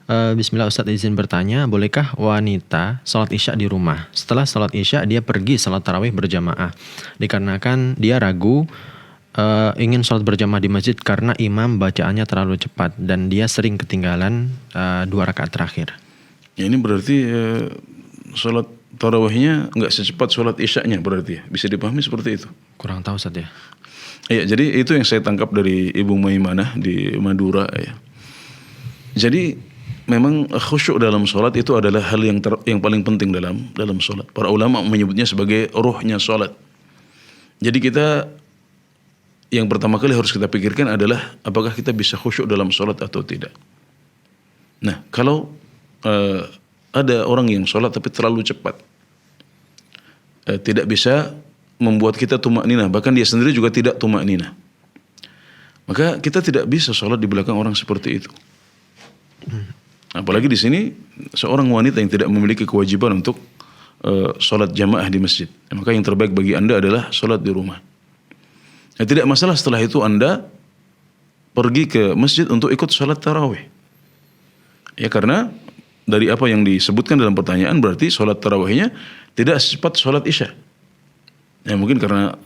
Bismillah, Ustaz izin bertanya, bolehkah wanita salat isya di rumah? Setelah salat isya dia pergi salat tarawih berjamaah, dikarenakan dia ragu ingin salat berjamaah di masjid karena imam bacaannya terlalu cepat dan dia sering ketinggalan 2 rakaat terakhir. Ya, ini berarti salat tarawihnya nggak secepat salat isyanya, berarti ya? Bisa dipahami seperti itu? Kurang tahu Ustaz ya. Ya, jadi itu yang saya tangkap dari Ibu Maimanah di Madura ya. Jadi memang khusyuk dalam sholat itu adalah hal yang paling penting dalam sholat. Para ulama menyebutnya sebagai ruhnya sholat. Jadi kita yang pertama kali harus kita pikirkan adalah apakah kita bisa khusyuk dalam sholat atau tidak. Nah, kalau ada orang yang sholat tapi terlalu cepat, tidak bisa membuat kita tumakninah, bahkan dia sendiri juga tidak tumakninah, maka kita tidak bisa sholat di belakang orang seperti itu. Apalagi di sini seorang wanita yang tidak memiliki kewajiban untuk sholat jamaah di masjid. Maka yang terbaik bagi Anda adalah sholat di rumah. Nah, tidak masalah setelah itu Anda pergi ke masjid untuk ikut sholat tarawih. Ya, karena dari apa yang disebutkan dalam pertanyaan berarti sholat tarawihnya tidak secepat sholat isya. Ya mungkin karena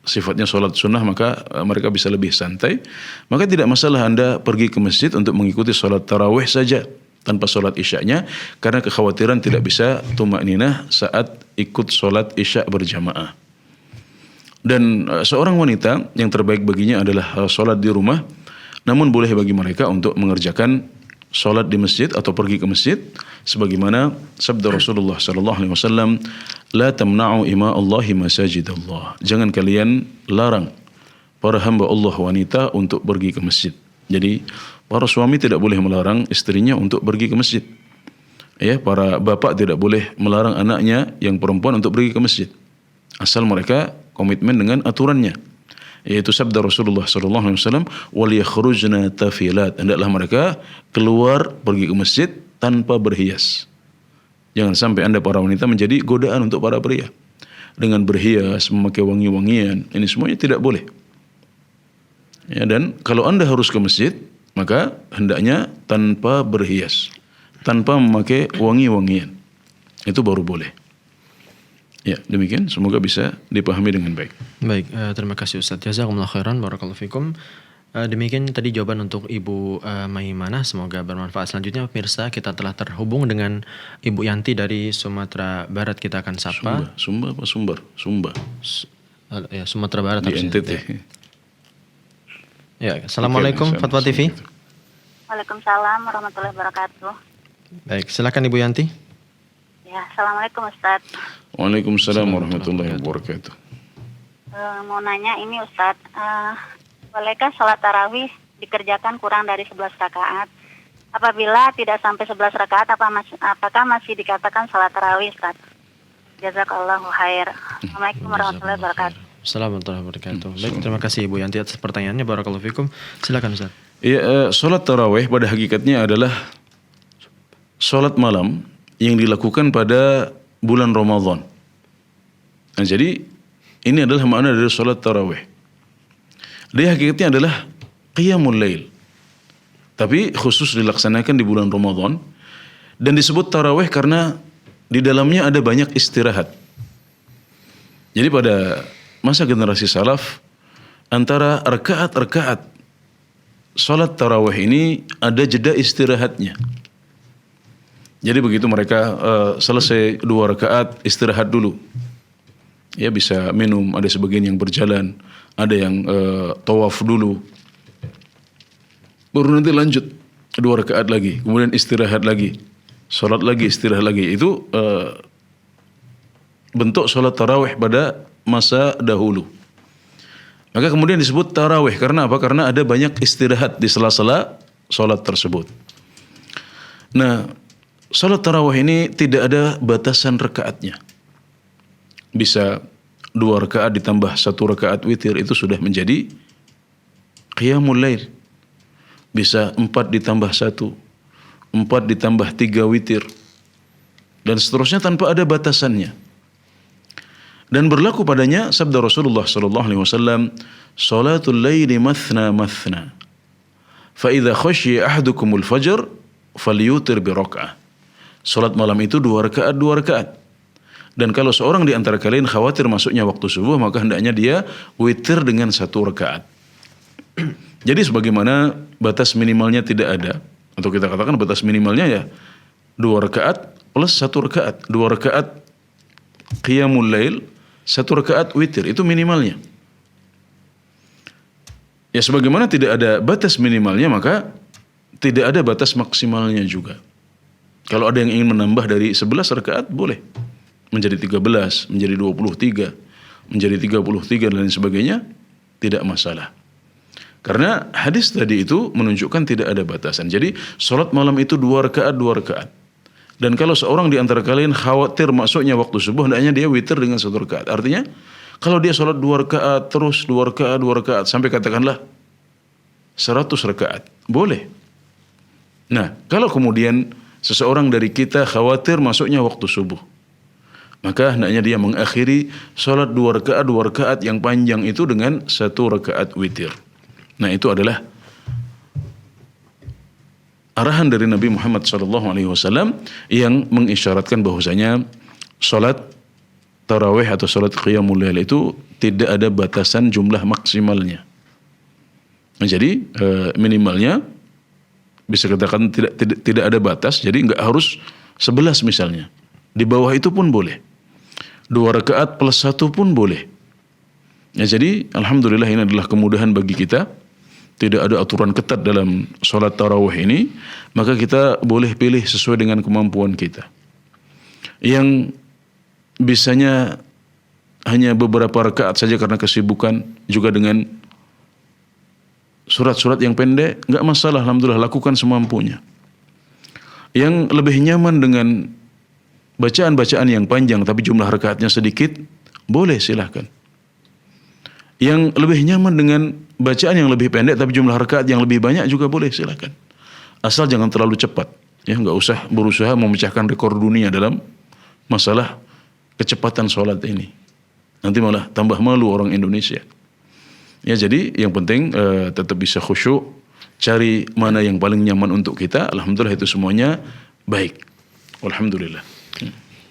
sifatnya sholat sunnah maka mereka bisa lebih santai. Maka tidak masalah Anda pergi ke masjid untuk mengikuti sholat tarawih saja tanpa sholat isya'nya, karena kekhawatiran tidak bisa tumakninah saat ikut sholat isya' berjamaah. Dan seorang wanita yang terbaik baginya adalah sholat di rumah, namun boleh bagi mereka untuk mengerjakan sholat di masjid atau pergi ke masjid, sebagaimana sabda Rasulullah SAW, la tamna'u ima Allahi masajidallah. Jangan kalian larang para hamba Allah wanita untuk pergi ke masjid. Jadi para suami tidak boleh melarang istrinya untuk pergi ke masjid. Ya, para bapak tidak boleh melarang anaknya yang perempuan untuk pergi ke masjid, asal mereka komitmen dengan aturannya, yaitu sabda Rasulullah SAW, wal yakhrujna tafilat, hendaklah mereka keluar pergi ke masjid tanpa berhias. Jangan sampai Anda para wanita menjadi godaan untuk para pria dengan berhias, memakai wangi-wangian. Ini semuanya tidak boleh. Ya, dan kalau Anda harus ke masjid, maka hendaknya tanpa berhias, tanpa memakai wangi-wangian. Itu baru boleh. Ya, demikian. Semoga bisa dipahami dengan baik. Baik, terima kasih Ustaz. Jazakumullah khairan, barakallahu fikum. Demikian tadi jawaban untuk Ibu Maimanah, semoga bermanfaat. Selanjutnya pemirsa, kita telah terhubung dengan Ibu Yanti dari Sumatera Barat. Kita akan sapa. Sumba. Ya, Sumatera Barat Di NTT. Ya, Assalamualaikum Fatwa TV. Waalaikumsalam warahmatullahi wabarakatuh. Baik, silakan Ibu Yanti. Ya, Assalamualaikum Ustaz. Waalaikumsalam warahmatullahi wabarakatuh. Mau nanya ini Ustaz, bolehkah sholat tarawih dikerjakan kurang dari 11 rakaat? Apabila tidak sampai 11 rakaat, apakah masih dikatakan sholat tarawih Ustaz? Jazakallahu khair. Assalamualaikum warahmatullahi wabarakatuh. Assalamualaikum warahmatullahi wabarakatuh. Baik, terima kasih Ibu Yanti atas pertanyaannya. Barakallahu fikum. Silakan Ustaz. Ya, sholat tarawih pada hakikatnya adalah sholat malam yang dilakukan pada bulan Ramadan. Nah, jadi ini adalah makna dari sholat tarawih. Dia hakikatnya adalah qiyamul lail, tapi khusus dilaksanakan di bulan Ramadan, dan disebut tarawih karena di dalamnya ada banyak istirahat. Jadi pada masa generasi salaf, antara rakaat-rakaat sholat tarawih ini ada jeda istirahatnya. Jadi begitu mereka selesai 2 rakaat, istirahat dulu. Ya, bisa minum, ada sebagian yang berjalan, ada yang tawaf dulu. Baru nanti lanjut 2 rakaat lagi, kemudian istirahat lagi, sholat lagi, istirahat lagi. Itu bentuk sholat tarawih pada masa dahulu. Maka kemudian disebut tarawih karena apa? Karena ada banyak istirahat di sela-sela sholat tersebut. Nah, sholat tarawih ini tidak ada batasan rakaatnya. Bisa 2 rakaat ditambah 1 rakaat witir, itu sudah menjadi qiyamul lail. Bisa 4 ditambah 1, 4 ditambah 3 witir, dan seterusnya tanpa ada batasannya. Dan berlaku padanya sabda Rasulullah SAW, salatul laili mathna mathna, fa idza khashiya ahadukumul fajr falyutir bi raka'ah. Salat malam itu 2 rakaat, 2 rakaat. Dan kalau seorang di antara kalian khawatir masuknya waktu subuh, maka hendaknya dia witir dengan 1 rakaat. Jadi sebagaimana batas minimalnya tidak ada, atau kita katakan batas minimalnya ya 2 rakaat plus 1 rakaat, 2 rakaat qiyamul lail, 1 rakaat witir, itu minimalnya. Ya sebagaimana tidak ada batas minimalnya, maka tidak ada batas maksimalnya juga. Kalau ada yang ingin menambah dari 11 rakaat boleh, menjadi 13, menjadi 23, menjadi 33 dan lain sebagainya, tidak masalah. Karena hadis tadi itu menunjukkan tidak ada batasan. Jadi sholat malam itu 2 rakaat, 2 rakaat. Dan kalau seorang di antara kalian khawatir masuknya waktu subuh, hendaknya dia witir dengan 1 rakaat. Artinya kalau dia sholat 2 rakaat terus 2 rakaat, 2 rakaat sampai katakanlah 100 rakaat, boleh. Nah, kalau kemudian seseorang dari kita khawatir masuknya waktu subuh, maka hendaknya dia mengakhiri sholat 2 rakaat, 2 rakaat yang panjang itu dengan 1 rakaat witir. Nah, itu adalah arahan dari Nabi Muhammad SAW yang mengisyaratkan bahwasanya sholat tarawih atau salat qiyamul lail itu tidak ada batasan jumlah maksimalnya. Nah, jadi minimalnya bisa katakan tidak ada batas, jadi nggak harus 11 misalnya. Di bawah itu pun boleh. 2 rakaat plus 1 pun boleh. Ya, jadi alhamdulillah ini adalah kemudahan bagi kita. Tidak ada aturan ketat dalam sholat tarawih ini, maka kita boleh pilih sesuai dengan kemampuan kita. Yang bisanya hanya beberapa rakaat saja karena kesibukan, juga dengan surat-surat yang pendek, nggak masalah, alhamdulillah, lakukan semampunya. Yang lebih nyaman dengan bacaan-bacaan yang panjang tapi jumlah rakaatnya sedikit, boleh, silahkan. Yang lebih nyaman dengan bacaan yang lebih pendek tapi jumlah rakaat yang lebih banyak juga boleh, silahkan. Asal jangan terlalu cepat, ya, nggak usah berusaha memecahkan rekor dunia dalam masalah kecepatan sholat ini. Nanti malah tambah malu orang Indonesia. Ya, jadi yang penting tetap bisa khusyuk, cari mana yang paling nyaman untuk kita. Alhamdulillah itu semuanya baik. Alhamdulillah.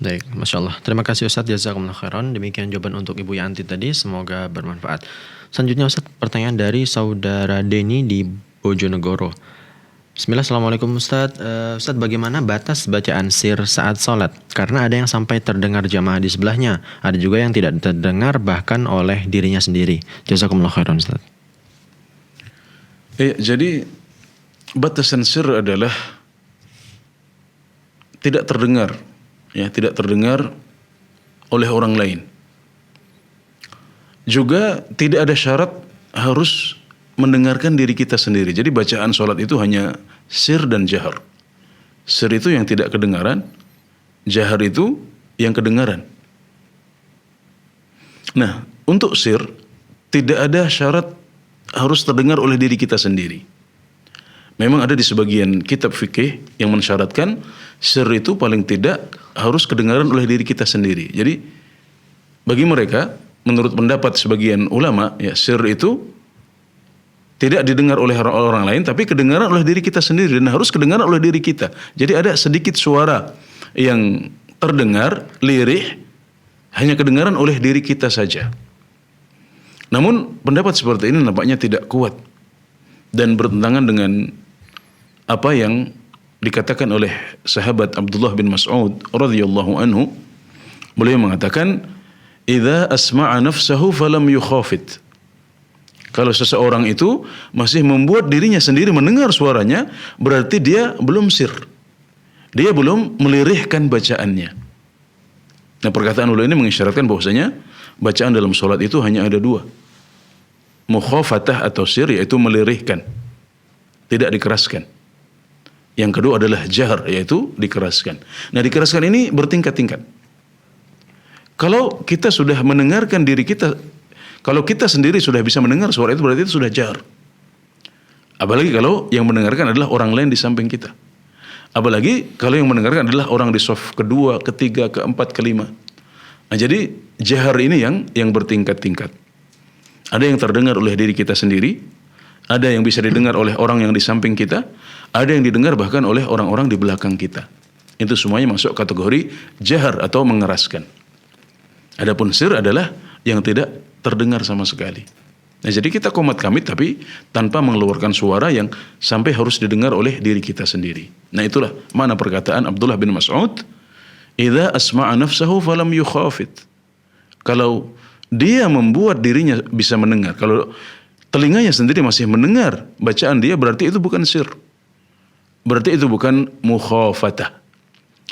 Baik, Masya Allah. Terima kasih Ustaz, jazakumullah khairan. Demikian jawaban untuk Ibu Yanti tadi, semoga bermanfaat. Selanjutnya Ustaz, pertanyaan dari Saudara Denny di Bojonegoro. Bismillah, Assalamualaikum Ustaz. Ustaz, bagaimana batas bacaan sir saat sholat? Karena ada yang sampai terdengar jamaah di sebelahnya, ada juga yang tidak terdengar bahkan oleh dirinya sendiri. Jazakumullah khairan Ustaz. Jadi batasan sir adalah tidak terdengar, ya, tidak terdengar oleh orang lain. Juga tidak ada syarat harus mendengarkan diri kita sendiri. Jadi bacaan sholat itu hanya sir dan jahar. Sir itu yang tidak kedengaran, jahar itu yang kedengaran. Nah, untuk sir tidak ada syarat harus terdengar oleh diri kita sendiri. Memang ada di sebagian kitab fikih yang mensyaratkan sir itu paling tidak harus kedengaran oleh diri kita sendiri. Jadi bagi mereka, menurut pendapat sebagian ulama, ya, sir itu tidak didengar oleh orang lain, tapi kedengaran oleh diri kita sendiri dan harus kedengaran oleh diri kita. Jadi ada sedikit suara yang terdengar, lirih, hanya kedengaran oleh diri kita saja. Namun pendapat seperti ini nampaknya tidak kuat dan bertentangan dengan apa yang dikatakan oleh sahabat Abdullah bin Mas'ud radhiyallahu anhu. Beliau mengatakan, "Idza asma'a nafsahu falam yukhafit." Kalau seseorang itu masih membuat dirinya sendiri mendengar suaranya, berarti dia belum sir. Dia belum melirihkan bacaannya. Nah, perkataan ulama ini mengisyaratkan bahwasanya bacaan dalam sholat itu hanya ada 2. Mukhafatah atau sir, yaitu melirihkan, tidak dikeraskan. Yang kedua adalah jahar, yaitu dikeraskan. Nah, dikeraskan ini bertingkat-tingkat. Kalau kita sudah mendengarkan diri kita, kalau kita sendiri sudah bisa mendengar suara itu, berarti itu sudah jahar. Apalagi kalau yang mendengarkan adalah orang lain di samping kita. Apalagi kalau yang mendengarkan adalah orang di shaf kedua, ketiga, keempat, kelima. Nah, jadi jahar ini yang bertingkat-tingkat. Ada yang terdengar oleh diri kita sendiri, ada yang bisa didengar oleh orang yang di samping kita, ada yang didengar bahkan oleh orang-orang di belakang kita. Itu semuanya masuk kategori jahar atau mengeraskan. Adapun sir adalah yang tidak terdengar sama sekali. Nah, jadi kita qomat kamit tapi tanpa mengeluarkan suara yang sampai harus didengar oleh diri kita sendiri. Nah, itulah mana perkataan Abdullah bin Mas'ud, "Idza asma'a nafsahu falam yukhafit." Kalau dia membuat dirinya bisa mendengar, kalau telinganya sendiri masih mendengar bacaan dia, berarti itu bukan sir. Berarti itu bukan mukhafatah.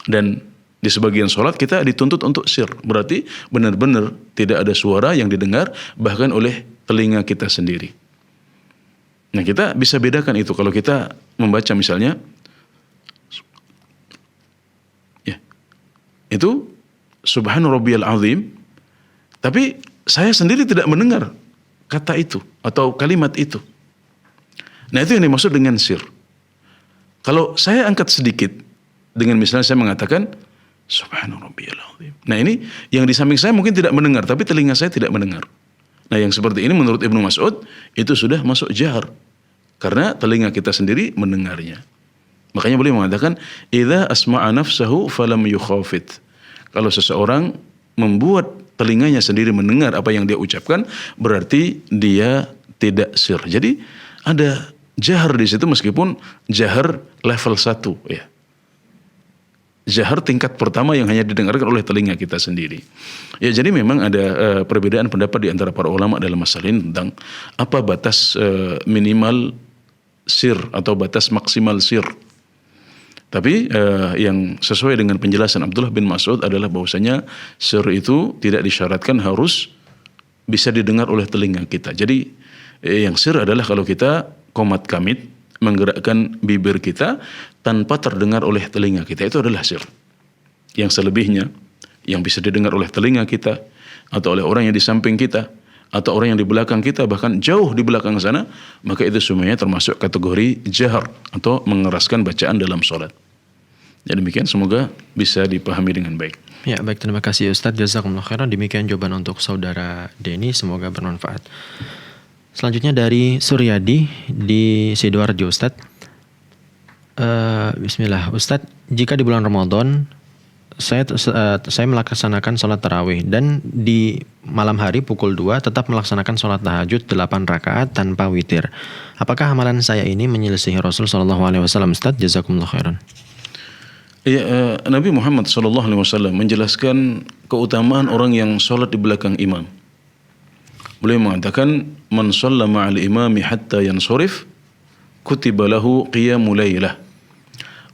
Dan di sebagian sholat kita dituntut untuk sir. Berarti benar-benar tidak ada suara yang didengar bahkan oleh telinga kita sendiri. Nah, kita bisa bedakan itu kalau kita membaca misalnya, ya, itu Subhan Rabbiyal Azim, tapi saya sendiri tidak mendengar kata itu atau kalimat itu. Nah, itu yang dimaksud dengan sir. Kalau saya angkat sedikit dengan misalnya saya mengatakan Subhan Rabbiyal Azim. Nah, ini yang di samping saya mungkin tidak mendengar, tapi telinga saya tidak mendengar. Nah, yang seperti ini menurut Ibnu Mas'ud itu sudah masuk jahar karena telinga kita sendiri mendengarnya. Makanya beliau mengatakan, "Idza asma'a nafsahu falam yukhafit." Kalau seseorang membuat telinganya sendiri mendengar apa yang dia ucapkan, berarti dia tidak sir. Jadi ada jahar di situ meskipun jahar level 1 ya. Jahar tingkat pertama yang hanya didengarkan oleh telinga kita sendiri. Ya, jadi memang ada perbedaan pendapat di antara para ulama dalam masalah ini tentang apa batas minimal sir atau batas maksimal sir. Tapi yang sesuai dengan penjelasan Abdullah bin Mas'ud adalah bahwasanya sir itu tidak disyaratkan harus bisa didengar oleh telinga kita. Jadi yang sir adalah kalau kita qomat kamit, menggerakkan bibir kita tanpa terdengar oleh telinga kita, itu adalah sir. Yang selebihnya yang bisa didengar oleh telinga kita atau oleh orang yang di samping kita atau orang yang di belakang kita, bahkan jauh di belakang sana, maka itu semuanya termasuk kategori jahar atau mengeraskan bacaan dalam sholat. Jadi demikian, semoga bisa dipahami dengan baik. Ya, baik, terima kasih Ustadz. Jazakumullah khairan. Demikian jawaban untuk saudara Denny, semoga bermanfaat. Selanjutnya dari Suryadi di Sidoarjo, Ustadz. Bismillah, Ustadz, jika di bulan Ramadan saya melaksanakan sholat tarawih dan di malam hari pukul 2 tetap melaksanakan sholat tahajud 8 rakaat tanpa witir, apakah amalan saya ini menyelisihi Rasul SAW, Ustadz? Jazakumullah khairan. Ya, Nabi Muhammad SAW menjelaskan keutamaan orang yang sholat di belakang imam. Beliau mengatakan, man shalla ma'al imami hatta yansurif kutiba lahu qiyamul lailah.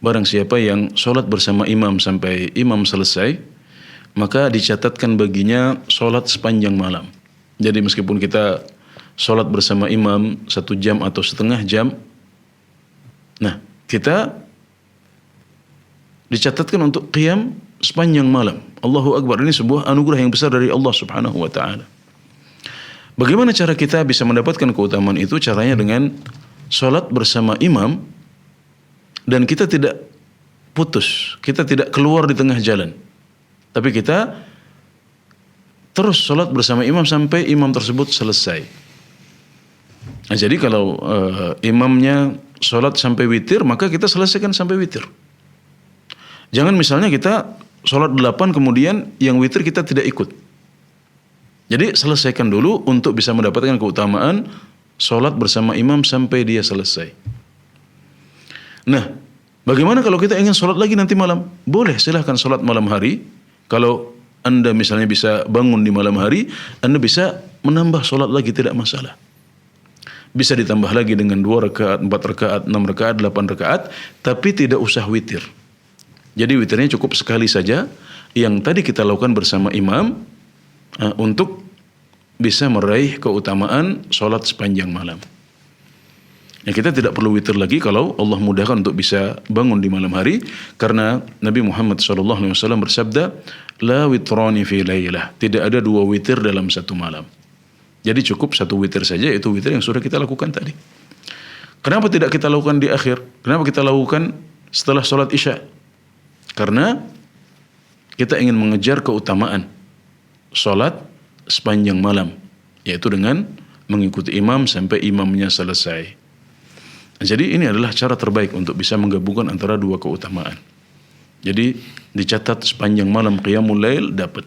Barang siapa yang sholat bersama imam sampai imam selesai, maka dicatatkan baginya sholat sepanjang malam. Jadi meskipun kita sholat bersama imam 1 jam atau setengah jam, nah kita dicatatkan untuk qiyam sepanjang malam. Allahu Akbar, ini sebuah anugerah yang besar dari Allah Subhanahu wa ta'ala. Bagaimana cara kita bisa mendapatkan keutamaan itu? Caranya dengan sholat bersama imam dan kita tidak putus, kita tidak keluar di tengah jalan, tapi kita terus sholat bersama imam sampai imam tersebut selesai. Nah, jadi kalau imamnya sholat sampai witir, maka kita selesaikan sampai witir. Jangan misalnya kita sholat 8 kemudian yang witir kita tidak ikut. Jadi selesaikan dulu untuk bisa mendapatkan keutamaan sholat bersama imam sampai dia selesai. Nah, bagaimana kalau kita ingin sholat lagi nanti malam? Boleh, silahkan sholat malam hari. Kalau Anda misalnya bisa bangun di malam hari, Anda bisa menambah sholat lagi, tidak masalah. Bisa ditambah lagi dengan 2 rakaat, 4 rakaat, 6 rakaat, 8 rakaat, tapi tidak usah witir. Jadi witirnya cukup sekali saja yang tadi kita lakukan bersama imam, untuk bisa meraih keutamaan sholat sepanjang malam. Ya, kita tidak perlu witir lagi kalau Allah mudahkan untuk bisa bangun di malam hari, karena Nabi Muhammad SAW bersabda, la witrani fi lailah, tidak ada 2 witir dalam 1 malam. Jadi cukup 1 witir saja, itu witir yang sudah kita lakukan tadi. Kenapa tidak kita lakukan di akhir? Kenapa kita lakukan setelah sholat isya? Karena kita ingin mengejar keutamaan sholat sepanjang malam, yaitu dengan mengikuti imam sampai imamnya selesai. Jadi ini adalah cara terbaik untuk bisa menggabungkan antara 2 keutamaan. Jadi dicatat sepanjang malam qiyamul lail dapat.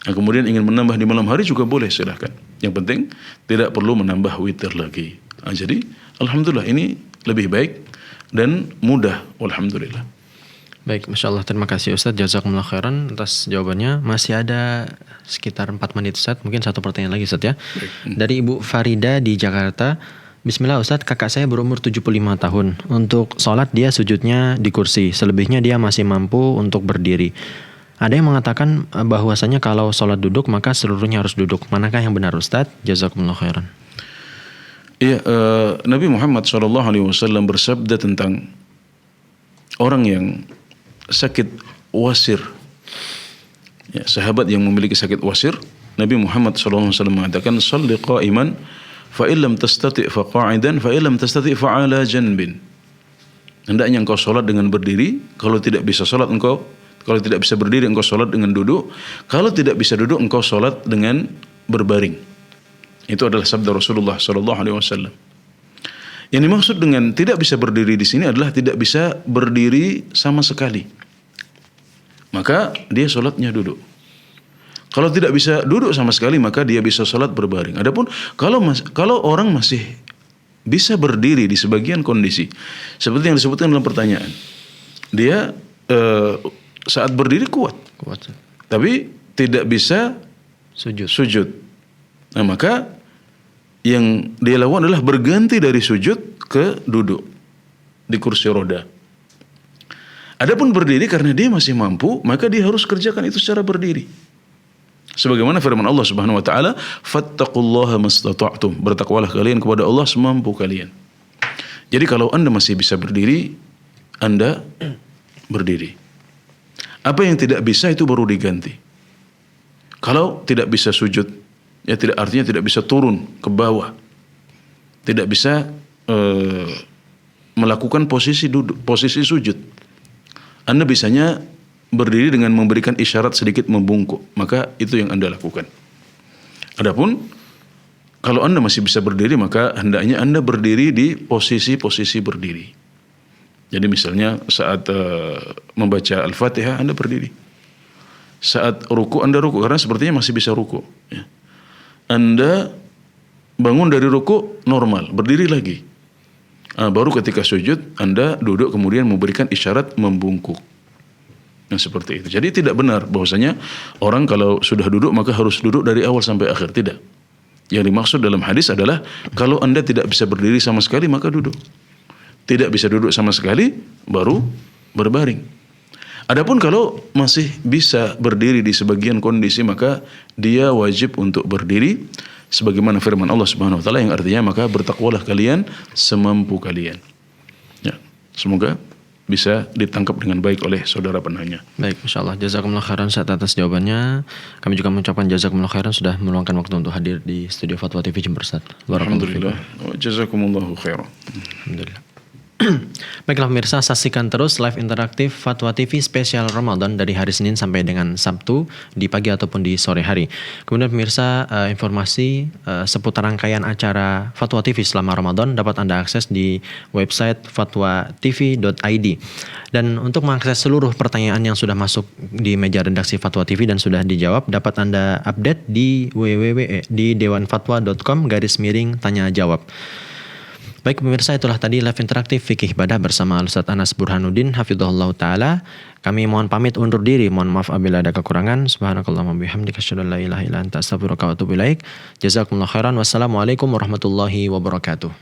Nah, kemudian ingin menambah di malam hari juga boleh, silahkan. Yang penting tidak perlu menambah witir lagi. Nah, jadi alhamdulillah ini lebih baik dan mudah, alhamdulillah. Baik, Masya Allah, terima kasih Ustadz. Jazakumullah khairan atas jawabannya. Masih ada sekitar 4 menit Ustadz. Mungkin 1 pertanyaan lagi Ustadz ya. Dari Ibu Farida di Jakarta. Bismillah Ustadz, kakak saya berumur 75 tahun. Untuk sholat dia sujudnya di kursi. Selebihnya dia masih mampu untuk berdiri. Ada yang mengatakan bahwasanya kalau sholat duduk maka seluruhnya harus duduk. Manakah yang benar Ustadz? Jazakumullah khairan. Iya, Nabi Muhammad SAW bersabda tentang orang yang sakit wasir, ya, sahabat yang memiliki sakit wasir, Nabi Muhammad SAW mengatakan, "Shalli qa'iman, fa illam tastati' fa qa'idan, fa illam tastati' fa 'ala janbin." Hendaknya engkau salat dengan berdiri, kalau tidak bisa tidak bisa berdiri engkau salat dengan duduk, kalau tidak bisa duduk engkau salat dengan berbaring. Itu adalah sabda Rasulullah SAW. Yang dimaksud dengan tidak bisa berdiri di sini adalah tidak bisa berdiri sama sekali. Maka dia sholatnya duduk. Kalau tidak bisa duduk sama sekali maka dia bisa sholat berbaring. Adapun kalau orang masih bisa berdiri di sebagian kondisi seperti yang disebutkan dalam pertanyaan, dia saat berdiri kuat, tapi tidak bisa sujud. Nah maka yang dia lakukan adalah berganti dari sujud ke duduk di kursi roda. Adapun berdiri karena dia masih mampu, maka dia harus kerjakan itu secara berdiri. Sebagaimana firman Allah Subhanahu wa taala, "Fattaqullaha mastata'tum." Bertakwalah kalian kepada Allah semampu kalian. Jadi kalau Anda masih bisa berdiri, Anda berdiri. Apa yang tidak bisa itu baru diganti. Kalau tidak bisa sujud, ya tidak artinya tidak bisa turun ke bawah. Tidak bisa melakukan posisi duduk, posisi sujud. Anda bisanya berdiri dengan memberikan isyarat sedikit membungkuk, maka itu yang Anda lakukan. Adapun kalau Anda masih bisa berdiri, maka hendaknya Anda berdiri di posisi-posisi berdiri. Jadi misalnya saat membaca Al-Fatihah Anda berdiri. Saat ruku Anda ruku karena sepertinya masih bisa ruku. Ya. Anda bangun dari ruku normal, berdiri lagi. Baru ketika sujud Anda duduk kemudian memberikan isyarat membungkuk. Nah seperti itu. Jadi tidak benar bahwasanya orang kalau sudah duduk maka harus duduk dari awal sampai akhir. Tidak. Yang dimaksud dalam hadis adalah kalau Anda tidak bisa berdiri sama sekali maka duduk. Tidak bisa duduk sama sekali baru berbaring. Adapun kalau masih bisa berdiri di sebagian kondisi maka dia wajib untuk berdiri sebagaimana firman Allah Subhanahu wa taala yang artinya maka bertakwalah kalian semampu kalian. Ya, semoga bisa ditangkap dengan baik oleh saudara penanya. Baik, insyaallah. Jazakumullah khairan atas jawabannya. Kami juga mengucapkan jazakumullah khairan sudah meluangkan waktu untuk hadir di studio Fatwa TV Jember Ustaz. Alhamdulillah. Jazakumullahu khairan. Alhamdulillah. Baiklah pemirsa, saksikan terus live interaktif Fatwa TV spesial Ramadan dari hari Senin sampai dengan Sabtu di pagi ataupun di sore hari. Kemudian pemirsa, informasi seputar rangkaian acara Fatwa TV selama Ramadan dapat Anda akses di website fatwatv.id. Dan untuk mengakses seluruh pertanyaan yang sudah masuk di meja redaksi Fatwa TV dan sudah dijawab dapat Anda update di dewanfatwa.com/tanya jawab. Baik pemirsa, itulah tadi live interaktif Fikih Ibadah bersama Ustaz Anas Burhanuddin hafizahullah taala. Kami mohon pamit undur diri. Mohon maaf apabila ada kekurangan. Subhanakallahumma bihamdika asyhadu an la ilaha illa anta astaghfiruka wa atubu ilaik. Jazakumullah khairan. Wassalamualaikum warahmatullahi wabarakatuh.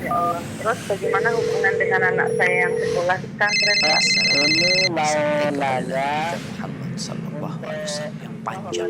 Ya Allah. Terus bagaimana hubungan dengan anak saya yang sekolah di pesantren? Ini mau nanya Muhammad sallallahu alaihi wasallam yang panjang.